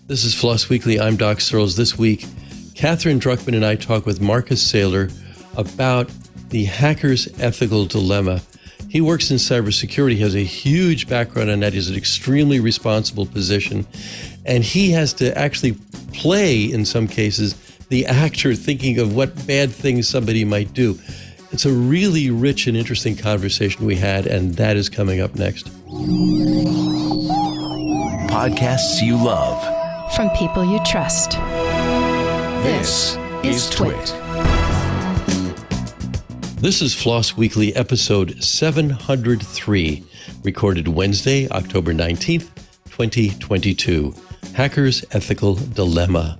This is FLOSS Weekly. I'm Doc Searls. This week, Katherine, Druckman, and I talk with Marcus Saylor about the hacker's ethical dilemma. He works in cybersecurity, has a huge background on that. He's an extremely responsible position, and he has to actually play, in some cases, the actor thinking of what bad things somebody might do. It's a really rich and interesting conversation we had, and that is coming up next. Podcasts you love. From people you trust. This is TWiT. This is FLOSS Weekly, episode 703, recorded Wednesday, October 19th, 2022. Hacker's Ethical Dilemma.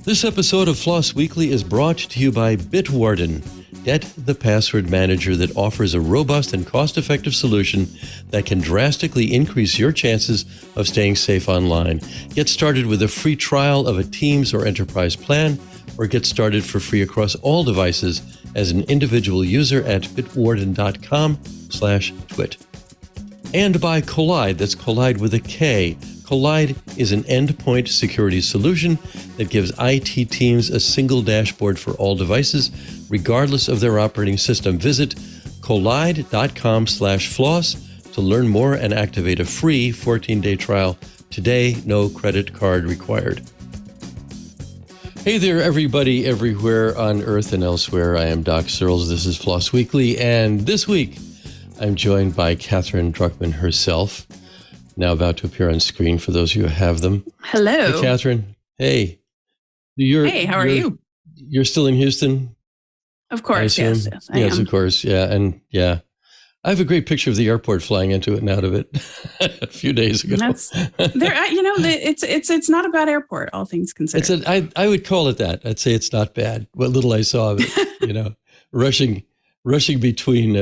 This episode of FLOSS Weekly is brought to you by Bitwarden, Get the Password Manager that offers a robust and cost-effective solution that can drastically increase your chances of staying safe online. Get started with a free trial of a Teams or Enterprise plan, or get started for free across all devices as an individual user at bitwarden.com/twit. And by Collide, that's Collide with a K. Collide is an endpoint security solution that gives IT teams a single dashboard for all devices, regardless of their operating system. Visit collide.com/floss to learn more and activate a free 14-day trial today. No credit card required. Hey there, everybody, everywhere on Earth and elsewhere. I am Doc Searls. This is FLOSS Weekly, and this week I'm joined by Katherine Druckman herself, now about to appear on screen for those of you who have them. Hello. Hey, Katherine. Hey. Hey, how are you? You're still in Houston? Of course, yes. I Yes, am. of course. Yeah, and yeah. I have a great picture of the airport flying into it and out of it a few days ago. That's there. It's not a bad airport, all things considered. I would call it that. I'd say it's not bad. What little I saw of it, rushing between.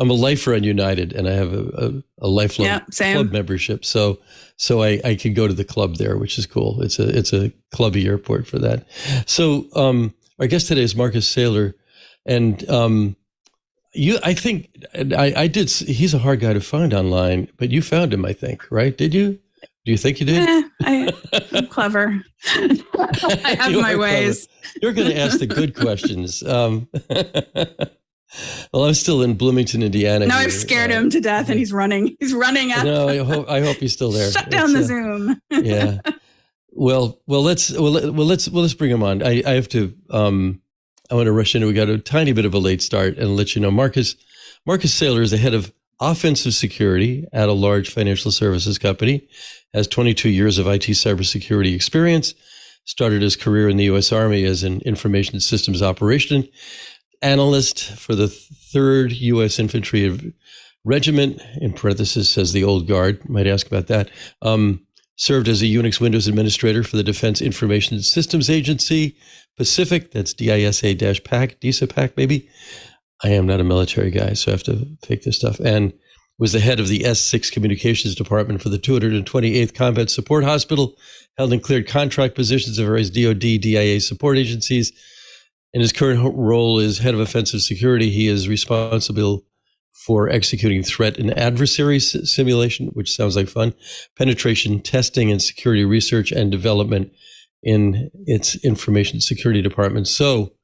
I'm a lifer on United, and I have a lifelong club membership. So I can go to the club there, which is cool. It's a clubby airport for that. So our guest today is Marcus Saylor, and he's a hard guy to find online, but you found him, I think, right? Did you? Do you think you did? I'm clever. I have my ways. Clever. You're going to ask the good questions. Well, I'm still in Bloomington, Indiana. No, I've scared him to death, and he's running. He's running out. No, I hope he's still there. Shut down the Zoom. Yeah. Well, let's bring him on. I have to. I want to rush in. We got a tiny bit of a late start, and let you know, Marcus Saylor is the head of offensive security at a large financial services company. Has 22 years of IT cybersecurity experience. Started his career in the U.S. Army as an information systems operation analyst for the 3rd U.S. Infantry Regiment, in parentheses says the Old Guard, might ask about that. Served as a Unix Windows administrator for the Defense Information Systems Agency, Pacific, that's DISA-PAC, DISA-PAC maybe. I am not a military guy, so I have to fake this stuff. And was the head of the S6 Communications Department for the 228th Combat Support Hospital, held and cleared contract positions of various DoD, DIA support agencies. In his current role as head of offensive security, he is responsible for executing threat and adversary simulation, which sounds like fun, penetration testing, and security research and development in its information security department. So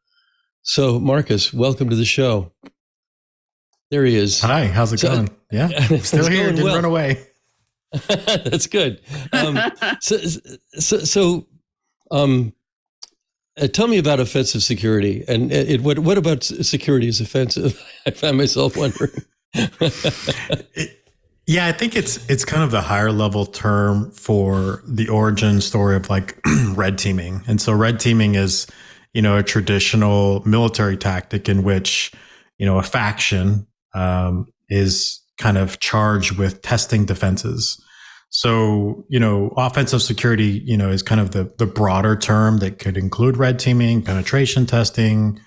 Marcus, welcome to the show. There he is. Hi, how's it going? Yeah, I'm still here. Didn't run away. That's good. Tell me about offensive security, and what about security is offensive? I find myself wondering. Yeah, I think it's kind of the higher level term for the origin story of like red teaming. And so red teaming is, a traditional military tactic in which, a faction is kind of charged with testing defenses. So, offensive security, is kind of the broader term that could include red teaming, penetration testing,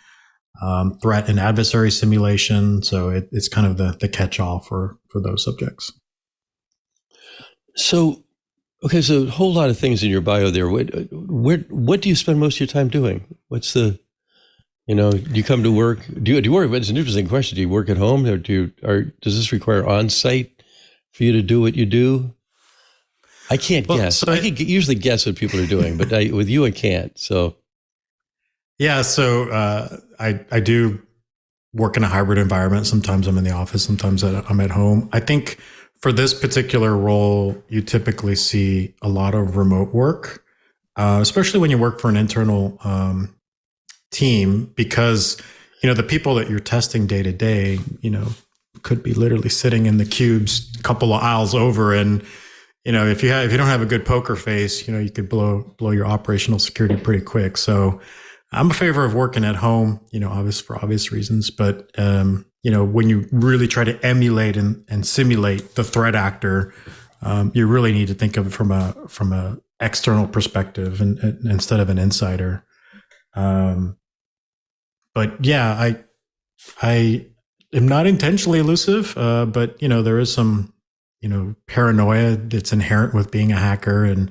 threat and adversary simulation. So it's kind of the catch-all for those subjects. So, okay, so a whole lot of things in your bio there. What do you spend most of your time doing? What's the, do you come to work? Do you work? It's an interesting question. Do you work at home, or does this require on-site for you to do what you do? I can't guess. I can usually guess what people are doing, but with you, I can't. So, yeah. So I do work in a hybrid environment. Sometimes I'm in the office, sometimes I'm at home. I think for this particular role, you typically see a lot of remote work, especially when you work for an internal team, because the people that you're testing day to day, could be literally sitting in the cubes a couple of aisles over, and if you don't have a good poker face, you could blow your operational security pretty quick. So I'm a favor of working at home, for obvious reasons. But, when you really try to emulate and simulate the threat actor, you really need to think of it from a external perspective and instead of an insider. But yeah, I am not intentionally elusive, but there is some, paranoia that's inherent with being a hacker and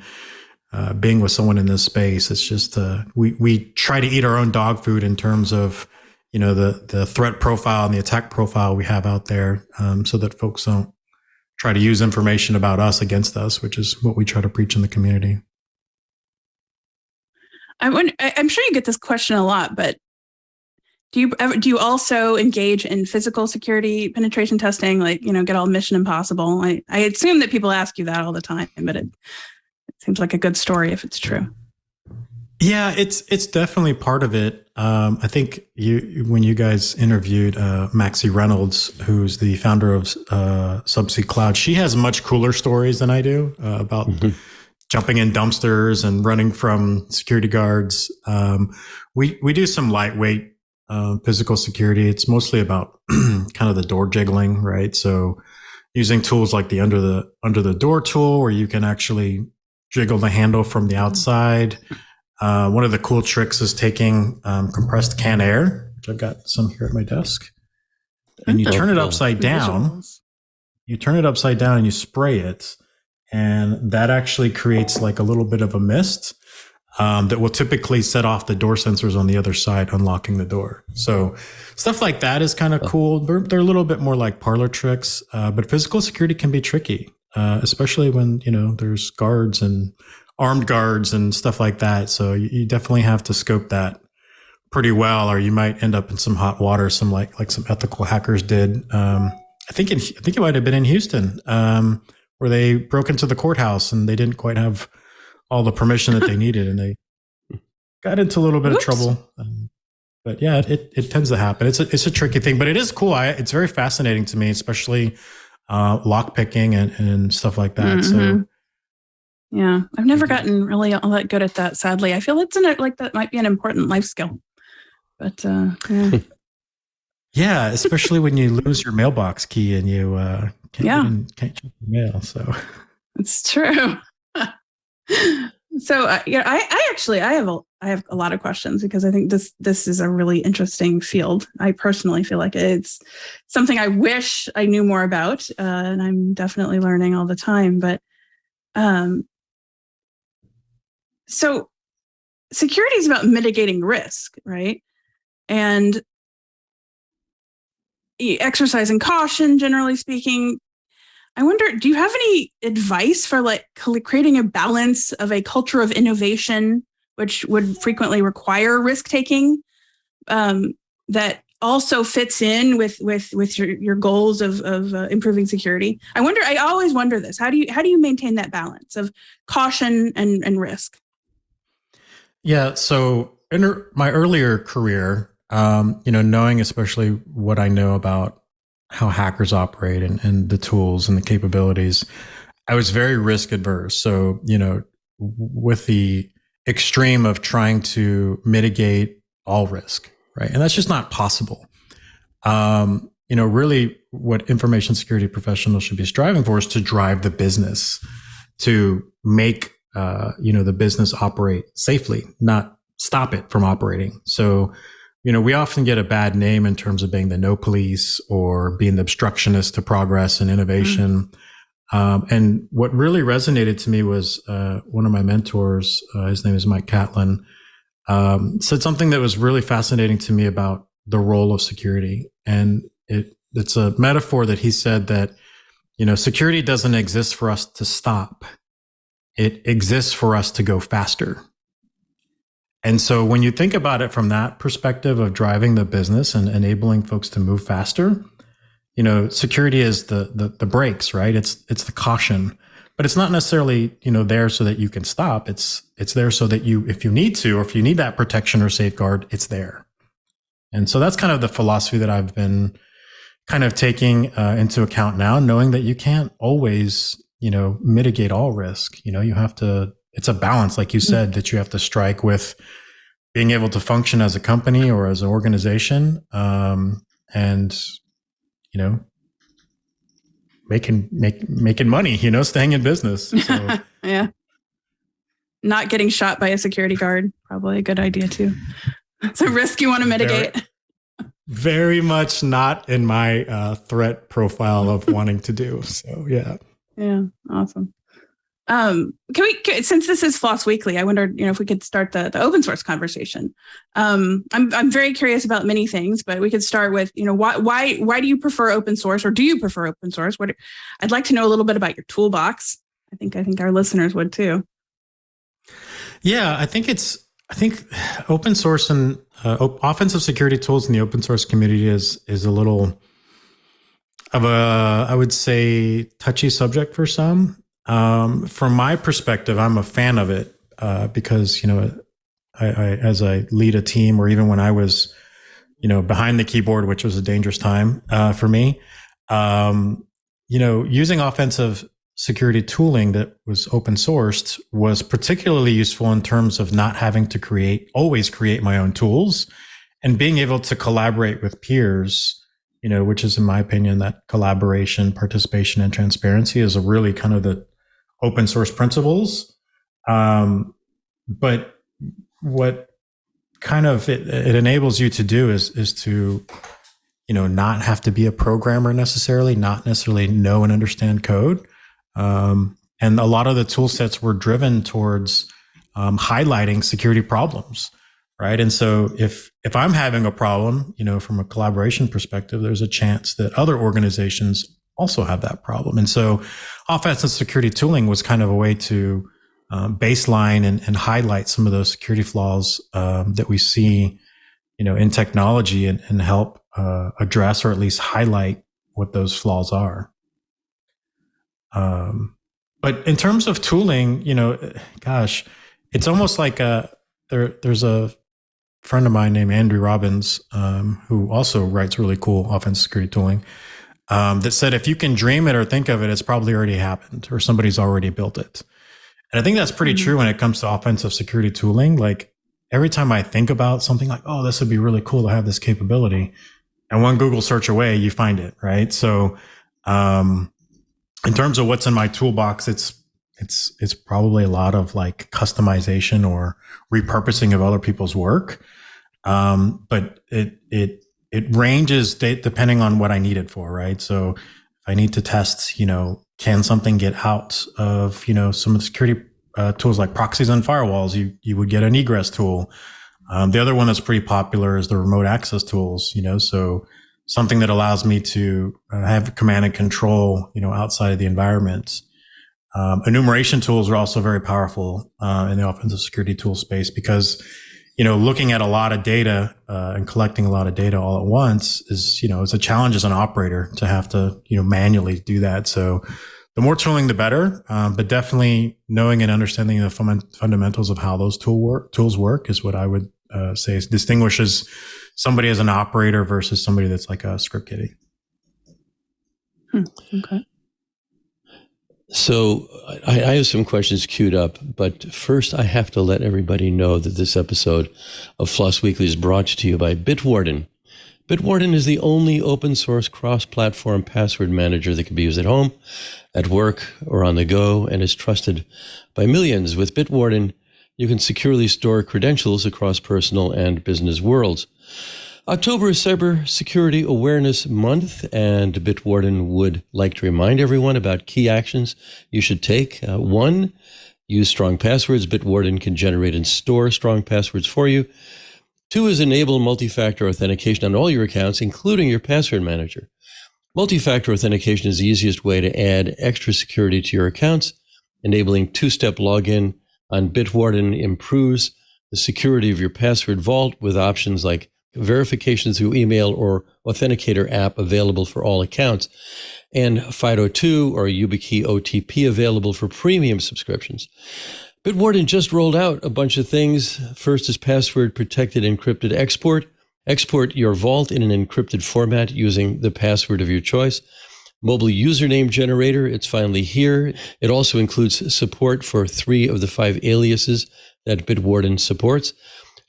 being with someone in this space. It's just we try to eat our own dog food in terms of the threat profile and the attack profile we have out there, so that folks don't try to use information about us against us, which is what we try to preach in the community. I'm sure you get this question a lot, but do you also engage in physical security penetration testing, like, get all Mission Impossible? I assume that people ask you that all the time, but it seems like a good story if it's true. Yeah, it's definitely part of it. I think when you guys interviewed Maxie Reynolds, who's the founder of Subsea Cloud, she has much cooler stories than I do about jumping in dumpsters and running from security guards. We do some lightweight physical security. It's mostly about kind of the door jiggling, right? So using tools like the under the door tool, where you can actually jiggle the handle from the outside. One of the cool tricks is taking compressed canned air, which I've got some here at my desk, and you turn it upside down. You turn it upside down and you spray it, and that actually creates like a little bit of a mist that will typically set off the door sensors on the other side, unlocking the door. So stuff like that is kind of cool. They're a little bit more like parlor tricks, but physical security can be tricky, especially when there's guards and armed guards and stuff like that. So you definitely have to scope that pretty well, or you might end up in some hot water. Some like some ethical hackers did. I think it might have been in Houston, where they broke into the courthouse and they didn't quite have all the permission that they needed, and they got into a little bit of trouble. But yeah, it tends to happen. It's a tricky thing, but it is cool. It's very fascinating to me, especially lock picking and stuff like that. Mm-hmm. So. Yeah, I've never gotten really all that good at that, sadly. I feel that might be an important life skill. But yeah. Yeah, especially when you lose your mailbox key and you can't check the mail. So it's true. So I have a lot of questions, because I think this is a really interesting field. I personally feel like it's something I wish I knew more about, and I'm definitely learning all the time. But so security is about mitigating risk, right? And exercising caution, generally speaking. I wonder, do you have any advice for creating a balance of a culture of innovation, which would frequently require risk taking, that also fits in with your goals of improving security? I always wonder this. How do you maintain that balance of caution and risk? Yeah. So in my earlier career, knowing especially what I know about how hackers operate and the tools and the capabilities, I was very risk adverse. So, with the extreme of trying to mitigate all risk, right? And that's just not possible. Really what information security professionals should be striving for is to drive the business, to make, the business operate safely, not stop it from operating. So, we often get a bad name in terms of being the no police or being the obstructionist to progress and innovation. And what really resonated to me was one of my mentors, his name is Mike Catlin, said something that was really fascinating to me about the role of security. And it's a metaphor that he said that, security doesn't exist for us to stop. it exists for us to go faster. And so when you think about it from that perspective of driving the business and enabling folks to move faster, security is the brakes, right? It's the caution, but it's not necessarily, there so that you can stop. It's there so that if you need to, or if you need that protection or safeguard, it's there. And so that's kind of the philosophy that I've been kind of taking into account now, knowing that you can't always, mitigate all risk. You have to, it's a balance, like you said, that you have to strike with being able to function as a company or as an organization, and making money, staying in business. So. Yeah. Not getting shot by a security guard, probably a good idea too. It's a risk you want to mitigate. Very much not in my threat profile of wanting to do. So yeah. Yeah. Awesome. Since this is FLOSS Weekly, I wondered, if we could start the open source conversation. I'm very curious about many things, but we could start with, why do you prefer open source, or do you prefer open source? I'd like to know a little bit about your toolbox. I think our listeners would too. Yeah, I think open source and offensive security tools in the open source community is a little of I would say, touchy subject for some. From my perspective, I'm a fan of it because, I as I lead a team, or even when I was, behind the keyboard, which was a dangerous time for me, using offensive security tooling that was open sourced was particularly useful in terms of not having to always create my own tools, and being able to collaborate with peers, which is, in my opinion, that collaboration, participation, and transparency is a really kind of the open source principles. But what kind of it enables you to do is to, not have to be a programmer necessarily, not necessarily know and understand code. And a lot of the tool sets were driven towards highlighting security problems, right? And so if I'm having a problem, from a collaboration perspective, there's a chance that other organizations also have that problem. And so offensive security tooling was kind of a way to baseline and highlight some of those security flaws that we see, in technology, and help address, or at least highlight what those flaws are. But in terms of tooling, it's almost like there's a friend of mine named Andrew Robbins, who also writes really cool offensive security tooling, that said, if you can dream it or think of it, it's probably already happened, or somebody's already built it. And I think that's pretty true when it comes to offensive security tooling. Like, every time I think about something like, oh, this would be really cool to have this capability, and one Google search away, you find it, right? So, in terms of what's in my toolbox, it's probably a lot of like customization or repurposing of other people's work. But it ranges depending on what I need it for, right? So if I need to test, can something get out of, some of the security tools like proxies and firewalls, you would get an egress tool. The other one that's pretty popular is the remote access tools, so something that allows me to have command and control, outside of the environment. Enumeration tools are also very powerful in the offensive security tool space because, looking at a lot of data and collecting a lot of data all at once is, it's a challenge as an operator to have to, manually do that. So the more tooling, the better. But definitely knowing and understanding the fundamentals of how those tools work is what I would say distinguishes somebody as an operator versus somebody that's like a script kiddie. Okay. So I have some questions queued up, but first I have to let everybody know that this episode of FLOSS Weekly is brought to you by Bitwarden. Bitwarden is the only open source cross-platform password manager that can be used at home, at work, or on the go, and is trusted by millions. With Bitwarden, you can securely store credentials across personal and business worlds. October is Cybersecurity Awareness Month, and Bitwarden would like to remind everyone about key actions you should take. 1, use strong passwords. Bitwarden can generate and store strong passwords for you. 2 is enable multi-factor authentication on all your accounts, including your password manager. Multi-factor authentication is the easiest way to add extra security to your accounts enabling two-step login on Bitwarden improves the security of your password vault with options like verification through email or authenticator app available for all accounts, and FIDO2 or YubiKey OTP available for premium subscriptions. Bitwarden just rolled out a bunch of things. First is password protected encrypted export. Export your vault in an encrypted format using the password of your choice. Mobile username generator, it's finally here. It also includes support for 3 of the 5 aliases that Bitwarden supports.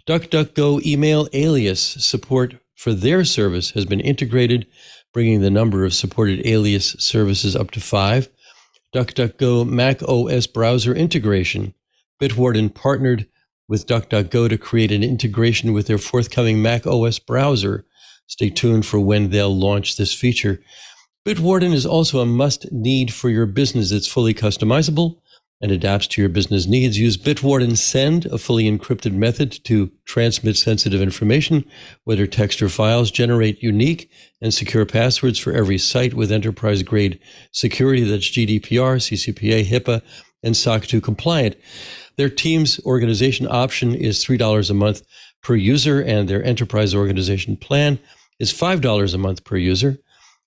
DuckDuckGo email alias support for their service has been integrated, bringing the number of supported alias services up to 5. DuckDuckGo Mac OS browser integration. Bitwarden partnered with DuckDuckGo to create an integration with their forthcoming Mac OS browser. Stay tuned for when they'll launch this feature. Bitwarden is also a must-need for your business. It's fully customizable and adapts to your business needs. Use Bitwarden Send, a fully encrypted method to transmit sensitive information, whether text or files. Generate unique and secure passwords for every site with enterprise-grade security that's GDPR, CCPA, HIPAA, and SOC 2 compliant. Their Teams organization option is $3 a month per user, and their enterprise organization plan is $5 a month per user.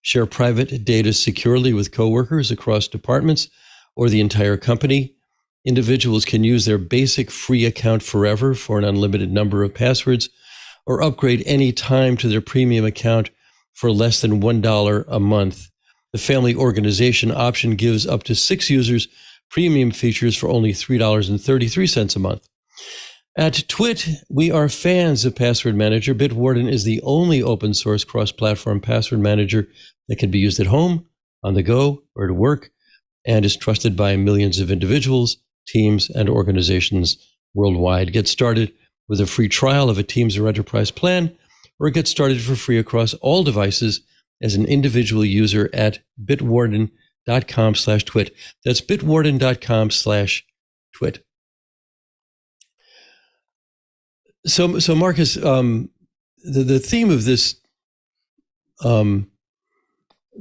Share private data securely with coworkers across departments or the entire company. Individuals can use their basic free account forever for an unlimited number of passwords, or upgrade any time to their premium account for less than $1 a month. The family organization option gives up to 6 users premium features for only $3.33 a month. At TWiT, we are fans of Password Manager. Bitwarden is the only open source cross-platform password manager that can be used at home, on the go, or at work, and is trusted by millions of individuals, teams, and organizations worldwide. Get started with a free trial of a Teams or Enterprise plan, or get started for free across all devices as an individual user at bitwarden.com/twit. That's bitwarden.com/twit. So Marcus, the theme of this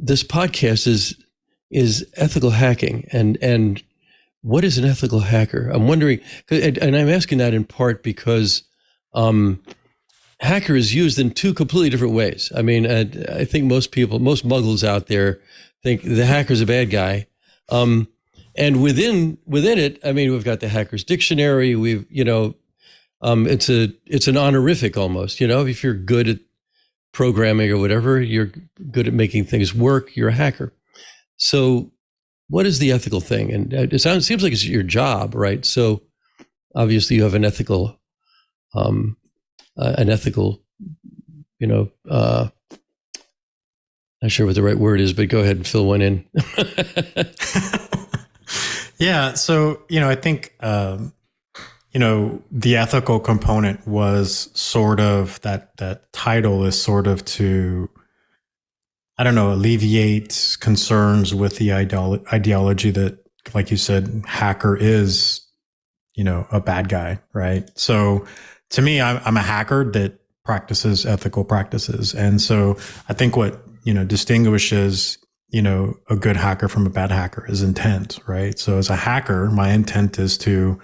this podcast is ethical hacking, and what is an ethical hacker? I'm wondering, and I'm asking that in part because hacker is used in 2 completely different ways. I mean, I think most muggles out there think the hacker's a bad guy, and within it, I mean, we've got the hacker's dictionary. It's an honorific almost, if you're good at programming or whatever, you're good at making things work, you're a hacker. So what is the ethical thing? And it seems like it's your job, right? So obviously you have an ethical, not sure what the right word is, but go ahead and fill one in. Yeah. So, I think, the ethical component was sort of that title is sort of to, alleviate concerns with the ideology that, like you said, hacker is, a bad guy, right? So to me, I'm a hacker that practices ethical practices. And so I think what, distinguishes, a good hacker from a bad hacker is intent, right? So as a hacker, my intent is to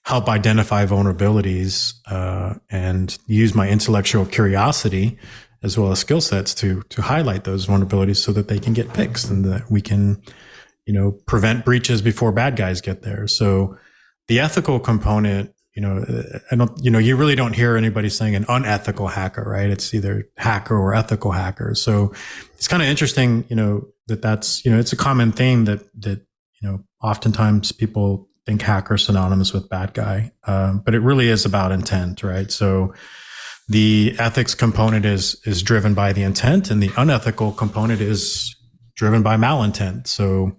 help identify vulnerabilities and use my intellectual curiosity as well as skill sets to highlight those vulnerabilities so that they can get fixed and that we can, prevent breaches before bad guys get there. So the ethical component, you really don't hear anybody saying an unethical hacker, right? It's either hacker or ethical hacker. So it's kind of interesting, that's, it's a common theme that oftentimes people think hacker synonymous with bad guy. But it really is about intent, right? So the ethics component is driven by the intent, and the unethical component is driven by malintent. So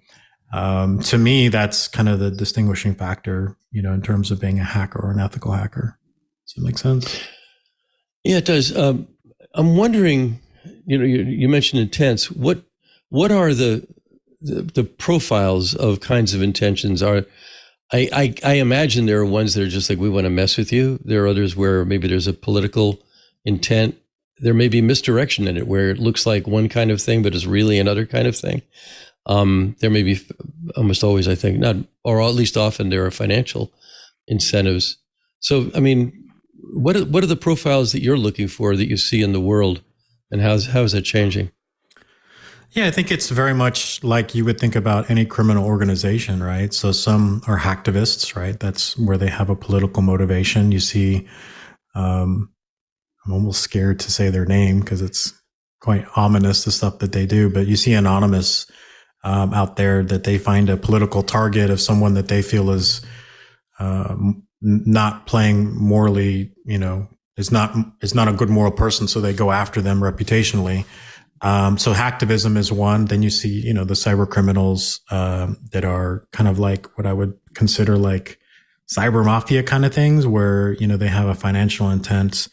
to me, that's kind of the distinguishing factor, in terms of being a hacker or an ethical hacker. Does that make sense? Yeah, it does. I'm wondering, you mentioned intents. What are the profiles of kinds of intentions? I imagine there are ones that are just like, we want to mess with you. There are others where maybe there's a political intent. There may be misdirection in it where it looks like one kind of thing, but is really another kind of thing. There may be almost always, I think, not, or at least often there are financial incentives. So, I mean, what are the profiles that you're looking for that you see in the world, and how is that changing? Yeah, I think it's very much like you would think about any criminal organization, right? So some are hacktivists, right? That's where they have a political motivation. You see, I'm almost scared to say their name because it's quite ominous, the stuff that they do. But you see anonymous out there that they find a political target of someone that they feel is not playing morally, is not a good moral person. So they go after them reputationally. So hacktivism is one. Then you see, the cyber criminals that are kind of like what I would consider like cyber mafia kind of things, where they have a financial intent.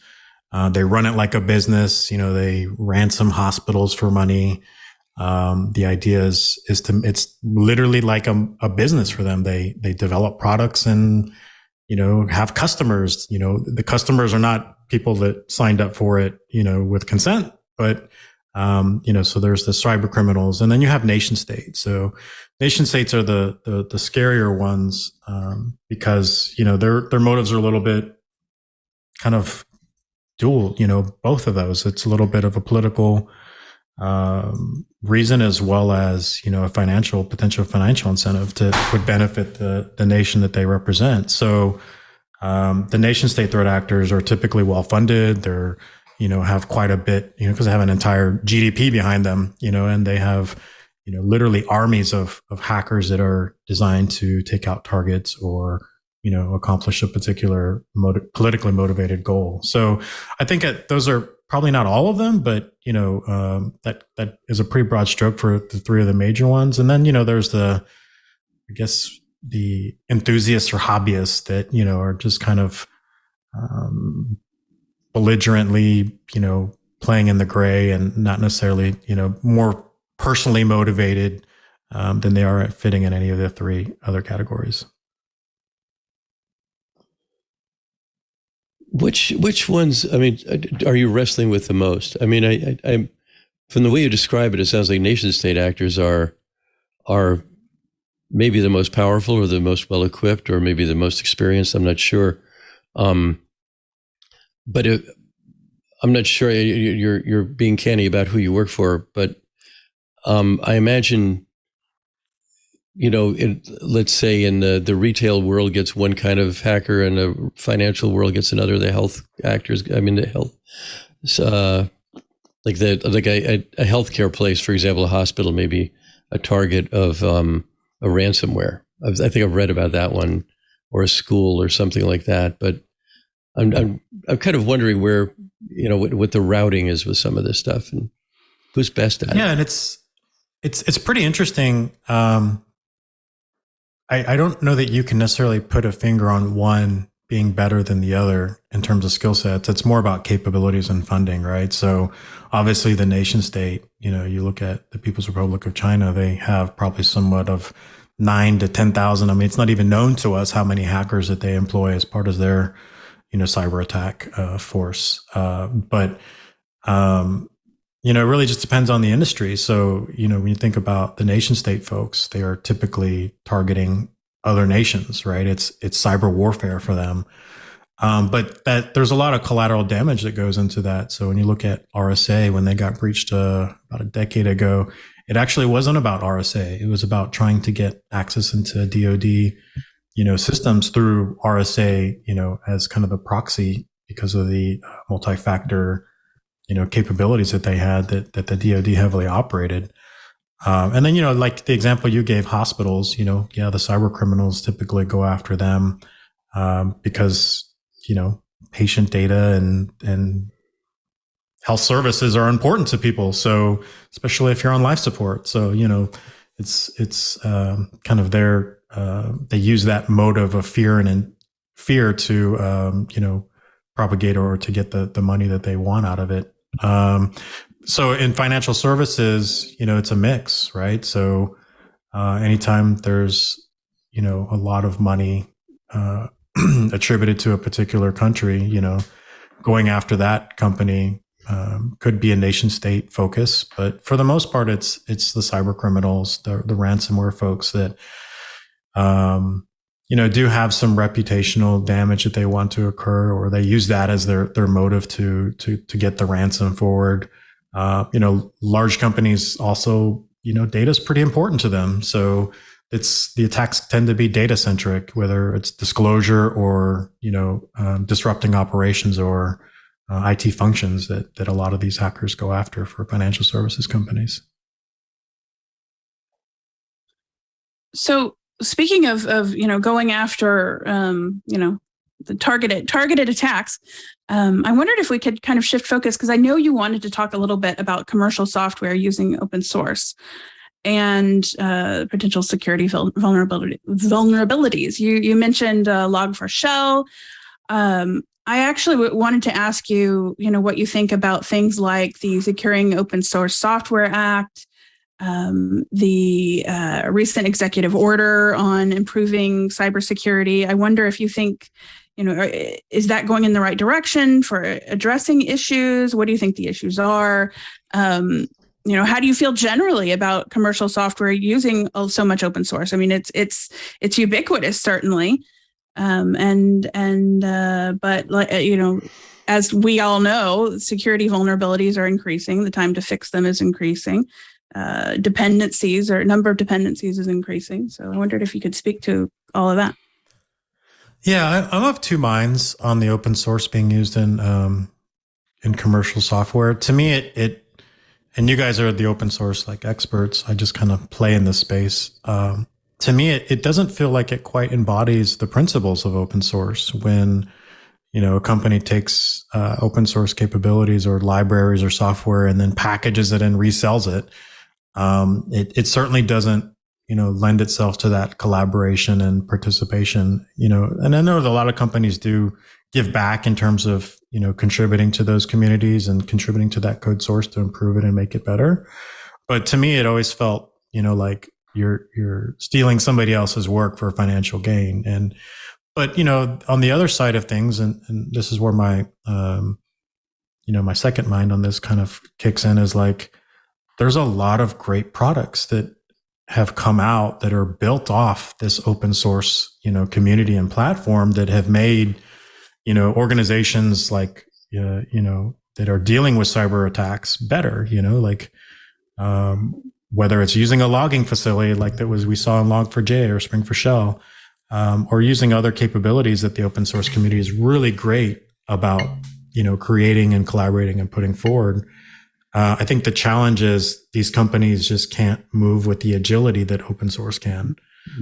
They run it like a business. They ransom hospitals for money. The idea is it's literally like a business for them. They develop products and have customers. The customers are not people that signed up for it, with consent, but so there's the cyber criminals, and then you have nation states. So nation states are the scarier ones, because, their motives are a little bit kind of dual, both of those. It's a little bit of a political, reason, as well as, a potential financial incentive would benefit the nation that they represent. So, the nation state threat actors are typically well funded. They're, have quite a bit, because they have an entire GDP behind them, and they have, literally armies of hackers that are designed to take out targets or, accomplish a particular politically motivated goal. So I think those are probably not all of them, but, that is a pretty broad stroke for the three of the major ones. And then, there's the enthusiasts or hobbyists that, are just kind of, belligerently, playing in the gray and not necessarily, more personally motivated than they are at fitting in any of the three other categories. Which ones, I mean, are you wrestling with the most? I mean, I from the way you describe it, it sounds like nation state actors are maybe the most powerful or the most well equipped or maybe the most experienced. I'm not sure. But I'm not sure you're being canny about who you work for, but I imagine, let's say in the retail world gets one kind of hacker and the financial world gets another. The health actors, the health, like a healthcare place, for example, a hospital may be a target of a ransomware. I think I've read about that one, or a school or something like that, but I'm kind of wondering where, what the routing is with some of this stuff and who's best at it. Yeah, and it's pretty interesting. I don't know that you can necessarily put a finger on one being better than the other in terms of skill sets. It's more about capabilities and funding, right? So obviously the nation state, you look at the People's Republic of China, they have probably somewhat of 9 to 10,000. I mean, it's not even known to us how many hackers that they employ as part of their cyber attack force. But it really just depends on the industry. So, when you think about the nation state folks, they are typically targeting other nations, right? It's cyber warfare for them. But there's a lot of collateral damage that goes into that. So when you look at RSA, when they got breached about a decade ago, it actually wasn't about RSA. It was about trying to get access into DoD systems through RSA, as kind of the proxy because of the multi-factor, capabilities that they had that the DoD heavily operated. And then, like the example you gave, hospitals, the cyber criminals typically go after them because, patient data and health services are important to people. So especially if you're on life support. So, it's kind of their, they use that motive of fear to, propagate or to get the money that they want out of it. So in financial services, it's a mix, right? So, anytime there's, a lot of money, attributed to a particular country, going after that company, could be a nation state focus, but for the most part, it's the cyber criminals, the ransomware folks that do have some reputational damage that they want to occur, or they use that as their motive to get the ransom forward. Large companies also, data is pretty important to them. So the attacks tend to be data centric, whether it's disclosure or, disrupting operations or IT functions that a lot of these hackers go after for financial services companies. So speaking of going after the targeted attacks, I wondered if we could kind of shift focus, because I know you wanted to talk a little bit about commercial software using open source and potential security vulnerabilities. You mentioned Log4Shell. I actually wanted to ask you, what you think about things like the Securing Open Source Software Act, the recent executive order on improving cybersecurity. I wonder if you think, is that going in the right direction for addressing issues? What do you think the issues are? How do you feel generally about commercial software using so much open source? I mean, it's ubiquitous, certainly. But as we all know, security vulnerabilities are increasing. The time to fix them is increasing. Dependencies, or number of dependencies, is increasing. So I wondered if you could speak to all of that. Yeah, I'm of two minds on the open source being used in commercial software. To me, it and you guys are the open source experts. I just kind of play in this space. To me, it doesn't feel like it quite embodies the principles of open source when, a company takes open source capabilities or libraries or software and then packages it and resells it. It certainly doesn't, lend itself to that collaboration and participation, and I know that a lot of companies do give back in terms of, contributing to those communities and contributing to that code source to improve it and make it better. But to me, it always felt, like you're stealing somebody else's work for financial gain. But on the other side of things, and this is where my my second mind on this kind of kicks in, is there's a lot of great products that have come out that are built off this open source community and platform that have made organizations that are dealing with cyber attacks better. Whether it's using a logging facility we saw in Log4j or Spring4Shell, or using other capabilities that the open source community is really great about, creating and collaborating and putting forward. I think the challenge is these companies just can't move with the agility that open source can.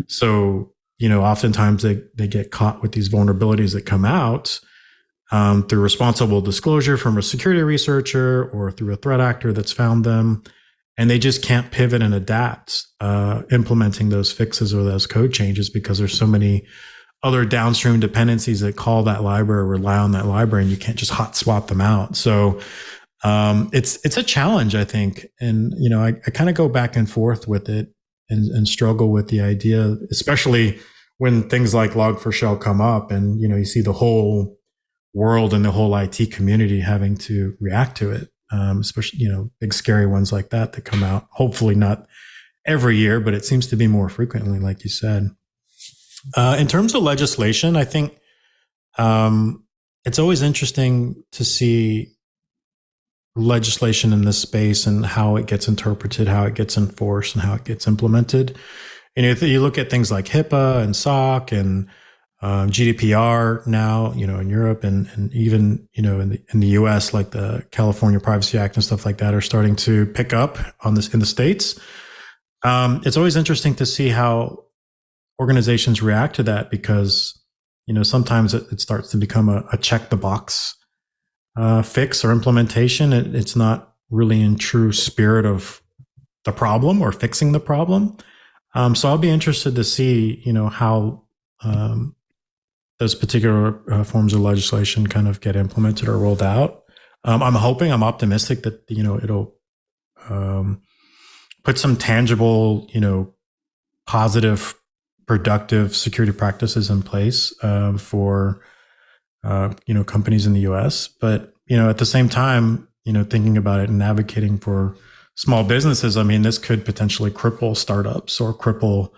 So, oftentimes they get caught with these vulnerabilities that come out through responsible disclosure from a security researcher or through a threat actor that's found them. And they just can't pivot and adapt, implementing those fixes or those code changes, because there's so many other downstream dependencies that call that library or rely on that library, and you can't just hot swap them out. So it's a challenge, I think. And, I kind of go back and forth with it and struggle with the idea, especially when things like Log4Shell come up and, you see the whole world and the whole IT community having to react to it. Especially, big scary ones like that come out. Hopefully not every year, but it seems to be more frequently, like you said. In terms of legislation, I think it's always interesting to see legislation in this space and how it gets interpreted, how it gets enforced, and how it gets implemented. And if you look at things like HIPAA and SOC and GDPR now, in Europe and even, in the US, like the California Privacy Act and stuff like that are starting to pick up on this in the States. It's always interesting to see how organizations react to that, because, sometimes it starts to become a check the box fix or implementation. It's not really in true spirit of the problem or fixing the problem. So I'll be interested to see, how those particular forms of legislation kind of get implemented or rolled out. I'm optimistic that, it'll put some tangible, positive, productive security practices in place for, companies in the US. But, at the same time, thinking about it and advocating for small businesses, I mean, this could potentially cripple startups or cripple,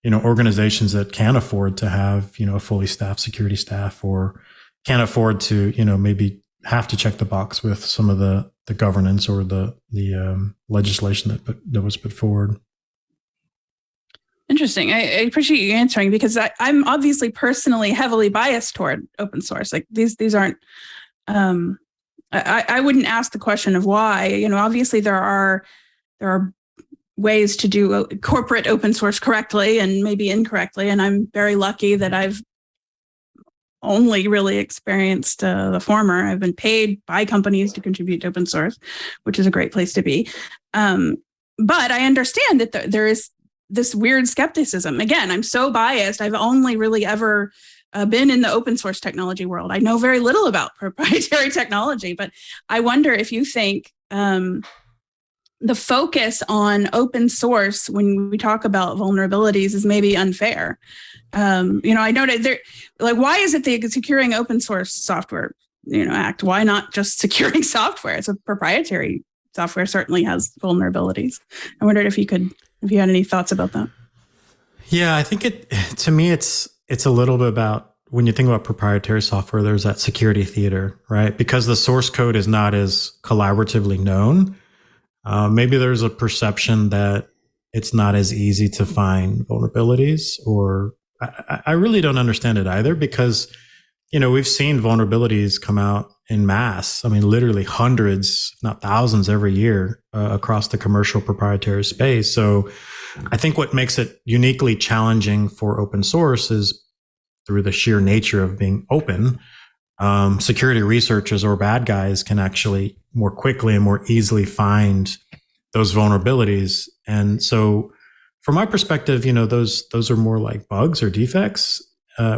organizations that can't afford to have, a fully staffed security staff, or can't afford to, maybe have to check the box with some of the governance or the legislation that was put forward. Interesting. I appreciate you answering, because I'm obviously personally heavily biased toward open source. Like these aren't, I wouldn't ask the question of why. Obviously there are ways to do corporate open source correctly and maybe incorrectly. And I'm very lucky that I've only really experienced the former. I've been paid by companies to contribute to open source, which is a great place to be. But I understand that there is this weird skepticism. Again, I'm so biased. I've only really ever been in the open source technology world. I know very little about proprietary technology, but I wonder if you think the focus on open source when we talk about vulnerabilities is maybe unfair. I know that there, like, why is it the Securing Open Source Software, Act? Why not just securing software? It's a proprietary software, certainly has vulnerabilities. I wondered if you had any thoughts about that. Yeah, I think to me, it's a little bit about, when you think about proprietary software, there's that security theater, right? Because the source code is not as collaboratively known. Maybe there's a perception that it's not as easy to find vulnerabilities, or I really don't understand it either, because, we've seen vulnerabilities come out in mass. I mean, literally hundreds, if not thousands every year across the commercial proprietary space. So I think what makes it uniquely challenging for open source is through the sheer nature of being open. Security researchers or bad guys can actually more quickly and more easily find those vulnerabilities. And so from my perspective, those are more like bugs or defects.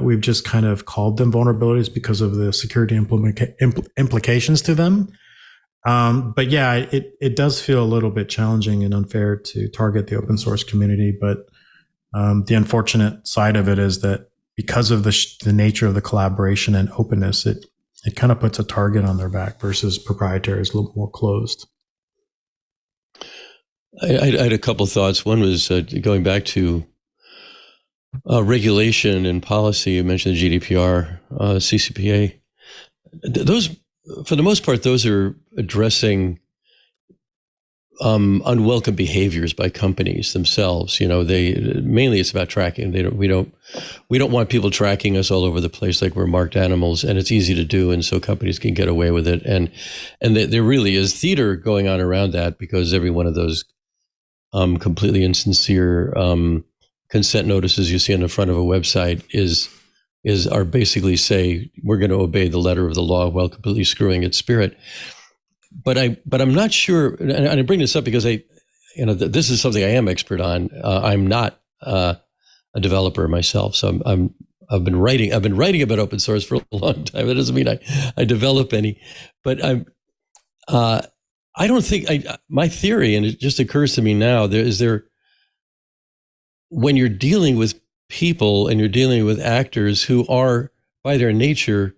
We've just kind of called them vulnerabilities because of the security implications to them. But yeah, it does feel a little bit challenging and unfair to target the open source community. But the unfortunate side of it is that because of the nature of the collaboration and openness, it kind of puts a target on their back, versus proprietary is a little more closed. I had a couple of thoughts. One was going back to regulation and policy. You mentioned the GDPR, CCPA. Those, for the most part, those are addressing unwelcome behaviors by companies themselves. Mainly it's about tracking. We don't want people tracking us all over the place like we're marked animals, and it's easy to do, and so companies can get away with it. And there really is theater going on around that, because every one of those completely insincere consent notices you see on the front of a website are basically say we're going to obey the letter of the law while completely screwing its spirit. But I'm not sure, and I bring this up because this is something I am expert on. I'm not a developer myself, so I've been writing about open source for a long time. That doesn't mean I develop any, but I don't think my theory, and it just occurs to me now, when you're dealing with people and you're dealing with actors who are by their nature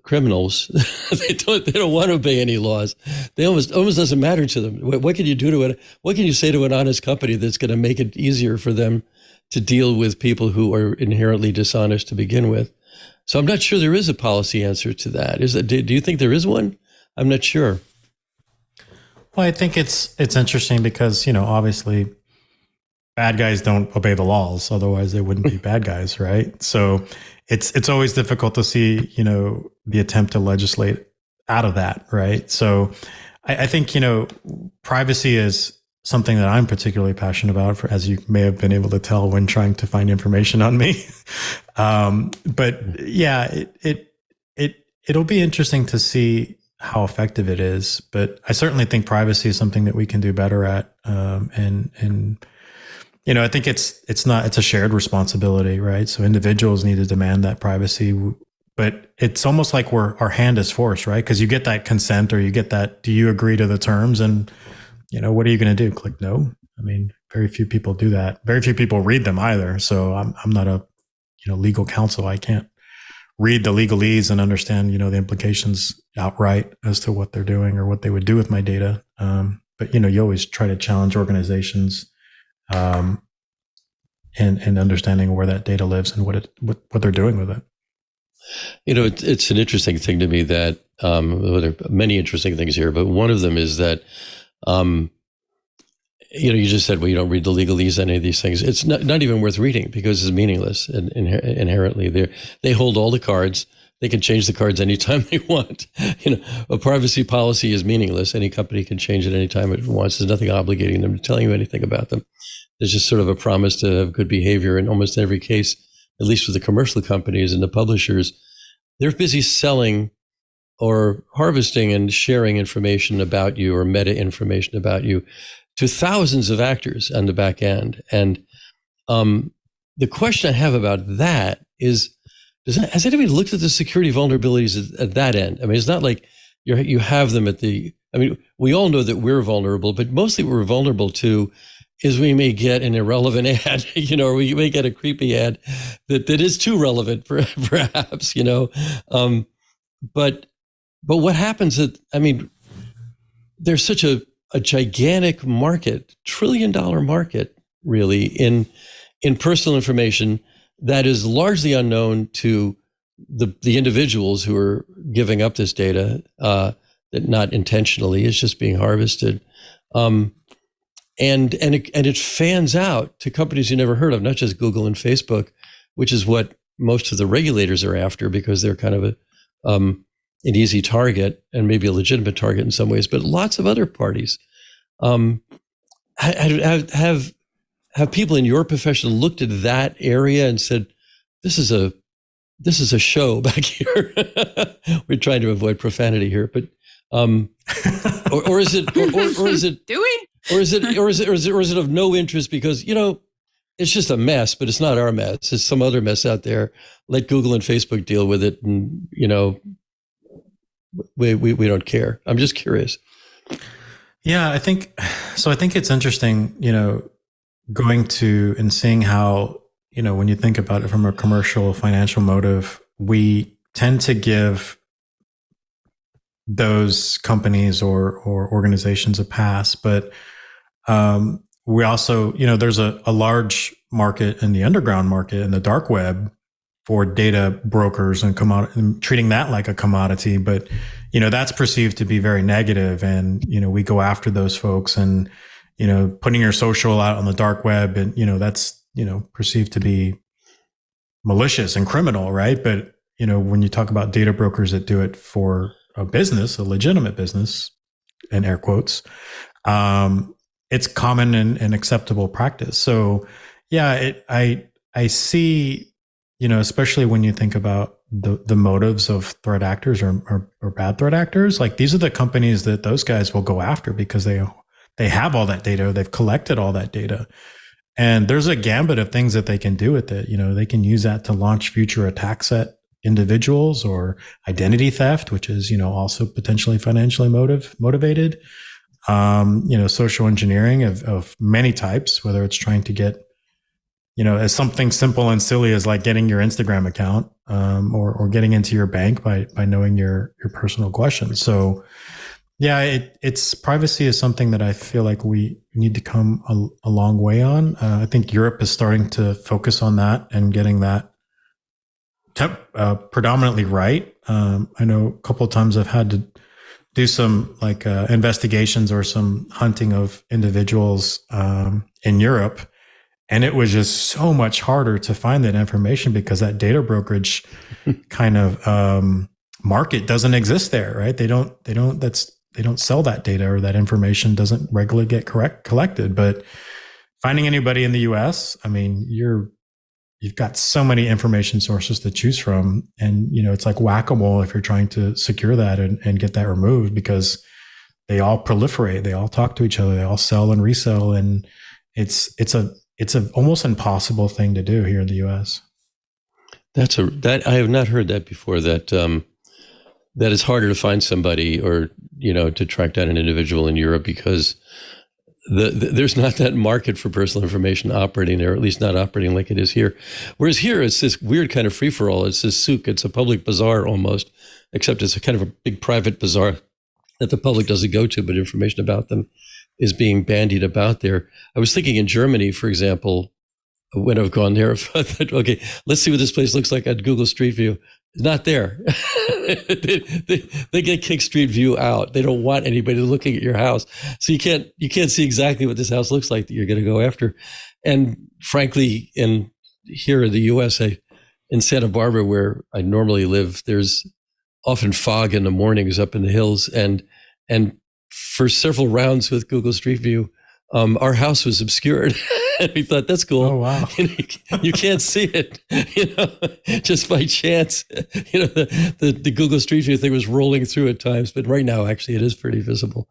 criminals, they don't want to obey any laws. They almost doesn't matter to them. What can you do to it? What can you say to an honest company that's going to make it easier for them to deal with people who are inherently dishonest to begin with? So I'm not sure there is a policy answer to that. Do you think there is one? I'm not sure. Well, I think it's interesting because, obviously bad guys don't obey the laws. Otherwise they wouldn't be bad guys. Right. So it's always difficult to see, the attempt to legislate out of that. Right. So I think, privacy is something that I'm particularly passionate about, as you may have been able to tell when trying to find information on me. But yeah, it'll be interesting to see how effective it is, but I certainly think privacy is something that we can do better at. And I think it's a shared responsibility, right? So individuals need to demand that privacy, but it's almost like our hand is forced, right? Because you get that consent, or you get that, do you agree to the terms? And, what are you going to do? Click no. I mean, very few people do that. Very few people read them either. So I'm not a, legal counsel. I can't read the legalese and understand, the implications outright as to what they're doing or what they would do with my data. But you always try to challenge organizations, and understanding where that data lives and what they're doing with it. It's an interesting thing to me that well, there are many interesting things here, but one of them is that you just said, well, you don't read the legalese, any of these things. It's not even worth reading because it's meaningless inherently. They hold all the cards. They can change the cards anytime they want. A privacy policy is meaningless. Any company can change it anytime it wants. There's nothing obligating them to telling you anything about them. There's just sort of a promise to have good behavior in almost every case, at least with the commercial companies and the publishers. They're busy selling or harvesting and sharing information about you or meta information about you to thousands of actors on the back end. And the question I have about that is, has anybody looked at the security vulnerabilities at that end? I mean, it's not like you have them we all know that we're vulnerable, but mostly what we're vulnerable to is we may get an irrelevant ad, or we may get a creepy ad that is too relevant, perhaps, But what happens there's such a gigantic market, $1 trillion market, really, in personal information that is largely unknown to the individuals who are giving up this data, that not intentionally, it's just being harvested. And it fans out to companies you never heard of, not just Google and Facebook, which is what most of the regulators are after because they're kind of an easy target and maybe a legitimate target in some ways, but lots of other parties. Have people in your profession looked at that area and said, this is a show back here? We're trying to avoid profanity here, but or is it Do we? Or is it of no interest because it's just a mess, but it's not our mess. It's some other mess out there. Let Google and Facebook deal with it, and we don't care. I'm just curious. Yeah, I think it's interesting, going to and seeing how, when you think about it from a commercial financial motive, we tend to give those companies or organizations a pass. But we also, there's a large market in the underground market, in the dark web, for data brokers and treating that like a commodity. But, that's perceived to be very negative. And, we go after those folks and, putting your social out on the dark web and, that's, perceived to be malicious and criminal, right? But, when you talk about data brokers that do it for a business, a legitimate business, in air quotes, it's common and acceptable practice. So yeah, I see, especially when you think about the motives of threat actors or bad threat actors, like these are the companies that those guys will go after because they have all that data, they've collected all that data. And there's a gambit of things that they can do with it. They can use that to launch future attacks at individuals, or identity theft, which is, also potentially financially motivated. Social engineering of many types, whether it's trying to get, as something simple and silly as like getting your Instagram account, or getting into your bank by knowing your personal questions. So yeah, it's privacy is something that I feel like we need to come a long way on. I think Europe is starting to focus on that and getting that predominantly right. I know a couple of times I've had to do some investigations or some hunting of individuals in Europe, and it was just so much harder to find that information because that data brokerage kind of market doesn't exist there, right? They don't sell that data, or that information doesn't regularly get collected. But finding anybody in the US, I mean, you've got so many information sources to choose from. And, it's like whack-a-mole if you're trying to secure that and get that removed, because they all proliferate. They all talk to each other. They all sell and resell. And it's a almost impossible thing to do here in the US. That I have not heard that before, that it's harder to find somebody or, to track down an individual in Europe because there's not that market for personal information operating there, or at least not operating like it is here. Whereas here, it's this weird kind of free-for-all. It's this souk. It's a public bazaar almost, except it's a kind of a big private bazaar that the public doesn't go to, but information about them is being bandied about there. I was thinking in Germany, for example, when I've gone there, I thought, okay, let's see what this place looks like on Google Street View. It's not there. they get Kick Street View out. They don't want anybody looking at your house. So you can't see exactly what this house looks like that you're going to go after. And frankly, here in the US, in Santa Barbara, where I normally live, there's often fog in the mornings up in the hills. And for several rounds with Google Street View, our house was obscured. And we thought, that's cool. Oh, wow. You can't see it, just by chance. The Google Street View thing was rolling through at times, but right now, actually, it is pretty visible.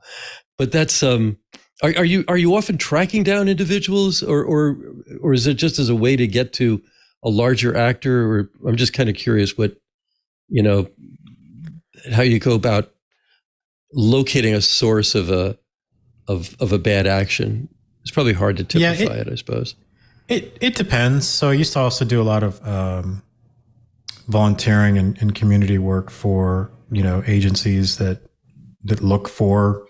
But that's, are you often tracking down individuals, or is it just as a way to get to a larger actor? Or I'm just kind of curious how you go about locating a source of a bad action. It's probably hard to typify it, I suppose. It depends. So I used to also do a lot of volunteering and community work for agencies that look for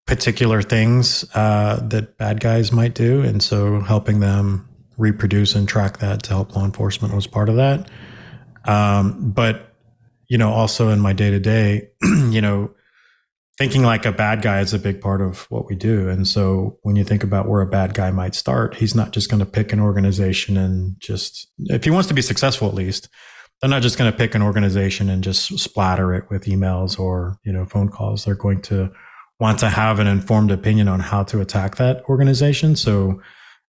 particular things that bad guys might do, and so helping them reproduce and track that to help law enforcement was part of that. But also in my day to day, thinking like a bad guy is a big part of what we do. And so when you think about where a bad guy might start, he's not just going to pick an organization and just, if he wants to be successful, at least, they're not just going to pick an organization and just splatter it with emails or, phone calls. They're going to want to have an informed opinion on how to attack that organization. So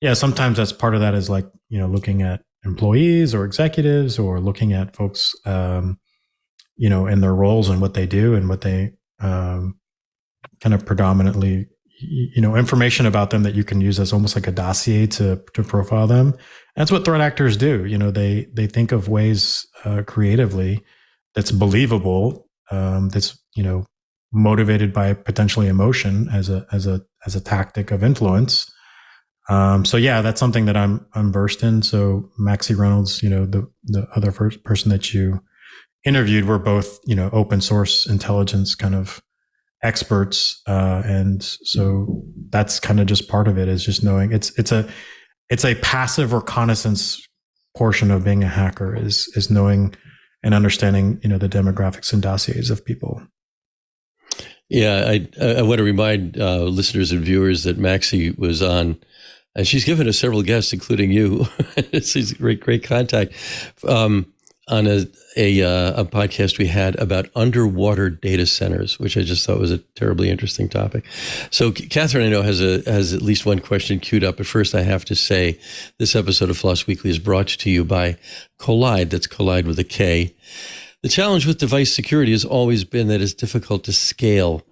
yeah, sometimes that's part of that is like, looking at employees or executives, or looking at folks, in their roles and what they do and what they, kind of predominantly, information about them that you can use as almost like a dossier to profile them. That's what threat actors do. They think of ways creatively that's believable, that's motivated by potentially emotion as a tactic of influence. So yeah, that's something that I'm versed in. So Maxie Reynolds, the other first person that you interviewed were both, open source intelligence kind of experts. And so that's kind of just part of it, is just knowing it's a passive reconnaissance portion of being a hacker is knowing and understanding, the demographics and dossiers of people. Yeah. I want to remind listeners and viewers that Maxie was on, and she's given us several guests, including you. She's a great contact. On a podcast we had about underwater data centers, which I just thought was a terribly interesting topic. So Katherine, I know, has at least one question queued up. But first, I have to say this episode of FLOSS Weekly is brought to you by Collide. That's Collide with a K. The challenge with device security has always been that it's difficult to scale.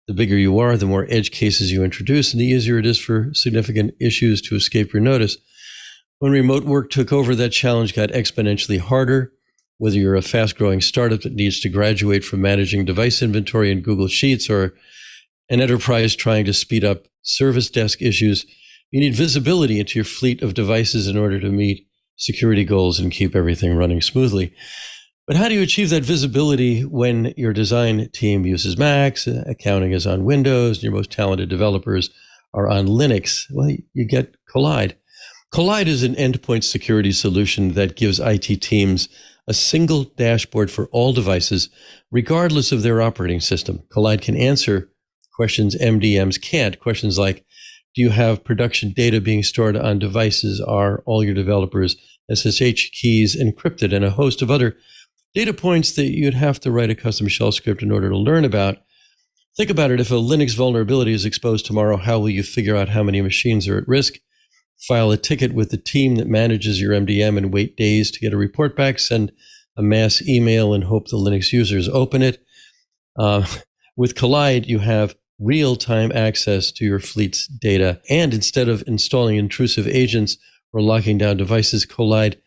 The bigger you are, the more edge cases you introduce, and the easier it is for significant issues to escape your notice. When remote work took over, that challenge got exponentially harder. Whether you're a fast-growing startup that needs to graduate from managing device inventory in Google Sheets, or an enterprise trying to speed up service desk issues, you need visibility into your fleet of devices in order to meet security goals and keep everything running smoothly. But how do you achieve that visibility when your design team uses Macs, accounting is on Windows, and your most talented developers are on Linux? Well, you get Collide. Collide is an endpoint security solution that gives IT teams a single dashboard for all devices, regardless of their operating system. Collide can answer questions MDMs can't. Questions like, do you have production data being stored on devices? Are all your developers' SSH keys encrypted? And a host of other data points that you'd have to write a custom shell script in order to learn about. Think about it. If a Linux vulnerability is exposed tomorrow, how will you figure out how many machines are at risk? File a ticket with the team that manages your MDM and wait days to get a report back. Send a mass email and hope the Linux users open it. With Collide, you have real-time access to your fleet's data. And instead of installing intrusive agents or locking down devices, Collide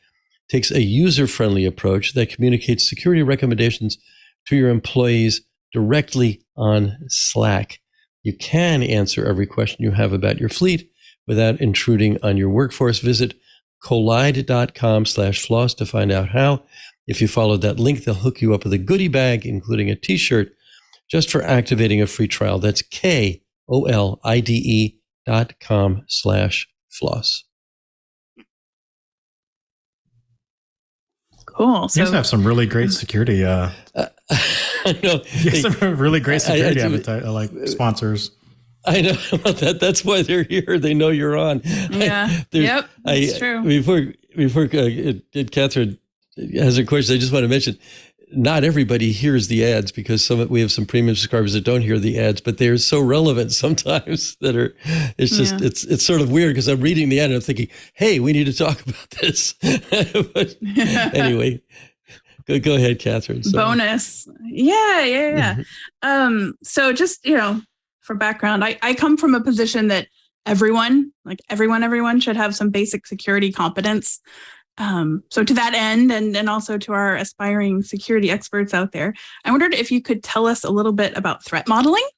takes a user-friendly approach that communicates security recommendations to your employees directly on Slack. you can answer every question you have about your fleet without intruding on your workforce. Visit collide.com/floss to find out how. If you follow that link, they'll hook you up with a goodie bag, including a t-shirt, just for activating a free trial. That's KOLIDE.com/floss. Cool. You So guys have some really great security. I know. You have some really great security I sponsors. I know about that. That's why they're here. They know you're on. yeah, yep, that's true. Before Katherine has her question, I just want to mention, not everybody hears the ads, because we have some premium subscribers that don't hear the ads, but they're so relevant sometimes that it's just, it's sort of weird, because I'm reading the ad and I'm thinking, hey, we need to talk about this. But anyway, go ahead, Katherine. Sorry. Bonus. Yeah. So just, for background, I come from a position that everyone should have some basic security competence. So to that end, and also to our aspiring security experts out there, I wondered if you could tell us a little bit about threat modeling,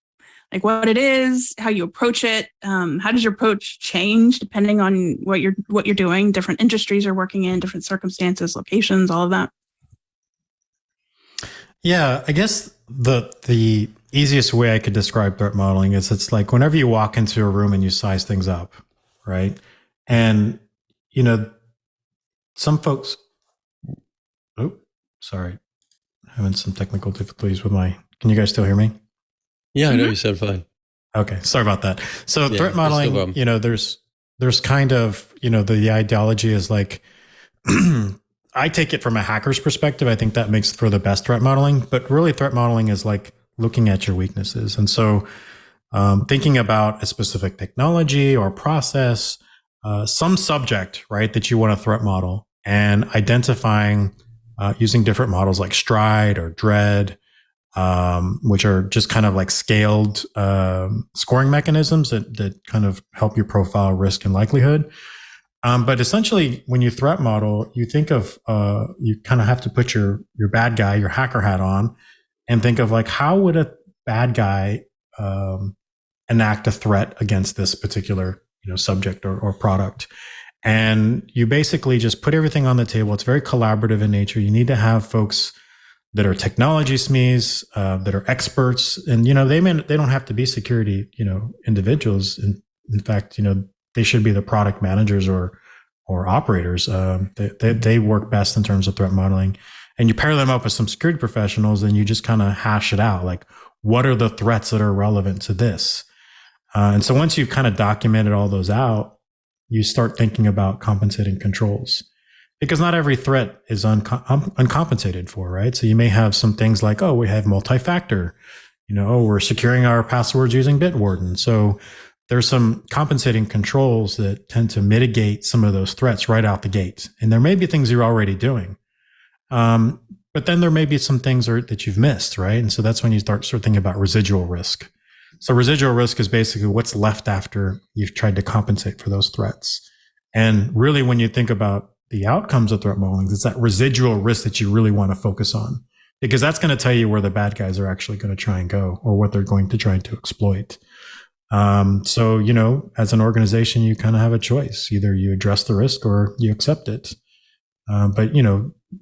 like what it is, how you approach it, how does your approach change depending on what you're doing, different industries you're working in, different circumstances, locations, all of that. Yeah, I guess the easiest way I could describe threat modeling is it's like whenever you walk into a room and you size things up, right? And, some folks, sorry, having some technical difficulties with can you guys still hear me? Yeah, I know you said fine. Okay, sorry about that. So threat modeling, there's kind of, the ideology is like, I take it from a hacker's perspective. I think that makes for the best threat modeling, but really threat modeling is like looking at your weaknesses. And so thinking about a specific technology or process, some subject, right, that you want to threat model, and identifying using different models like Stride or Dread, which are just kind of like scaled scoring mechanisms that kind of help you profile risk and likelihood. But essentially, when you threat model, you think of, you kind of have to put your bad guy, your hacker hat on, and think of like, how would a bad guy enact a threat against this particular, subject or product? And you basically just put everything on the table. It's very collaborative in nature. You need to have folks that are technology SMEs, that are experts, and they don't have to be security, individuals. In fact, they should be the product managers or operators. They work best in terms of threat modeling. And you pair them up with some security professionals, and you just kind of hash it out. Like, what are the threats that are relevant to this? And so once you've kind of documented all those out, you start thinking about compensating controls, because not every threat is uncompensated for, right? So you may have some things like, we have multi-factor, we're securing our passwords using Bitwarden. So there's some compensating controls that tend to mitigate some of those threats right out the gate. And there may be things you're already doing. But then there may be some things that you've missed, right? And so that's when you start thinking about residual risk. So residual risk is basically what's left after you've tried to compensate for those threats. And really, when you think about the outcomes of threat modeling, it's that residual risk that you really want to focus on, because that's going to tell you where the bad guys are actually going to try and go, or what they're going to try to exploit. So, as an organization, you kind of have a choice. Either you address the risk or you accept it. But,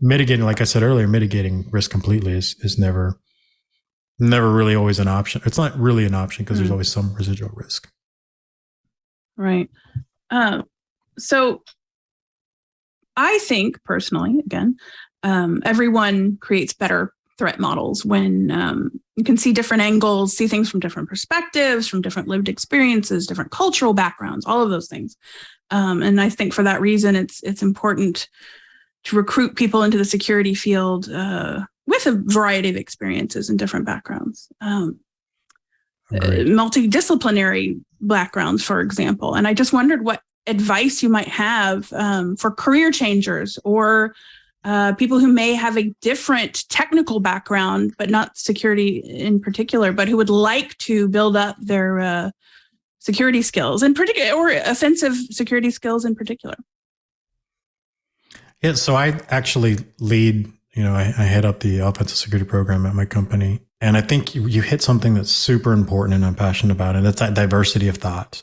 mitigating, like I said earlier, mitigating risk completely is never really always an option. It's not really an option because there's always some residual risk. Right. So I think personally, again, everyone creates better threat models when you can see different angles, see things from different perspectives, from different lived experiences, different cultural backgrounds, all of those things. And I think for that reason, it's important to recruit people into the security field with a variety of experiences and different backgrounds. Multidisciplinary backgrounds, for example. And I just wondered what advice you might have for career changers or people who may have a different technical background, but not security in particular, but who would like to build up their security skills in particular, or offensive security skills in particular. Yeah, so I actually lead I head up the offensive security program at my company. And I think you hit something that's super important and I'm passionate about, and it's that diversity of thought,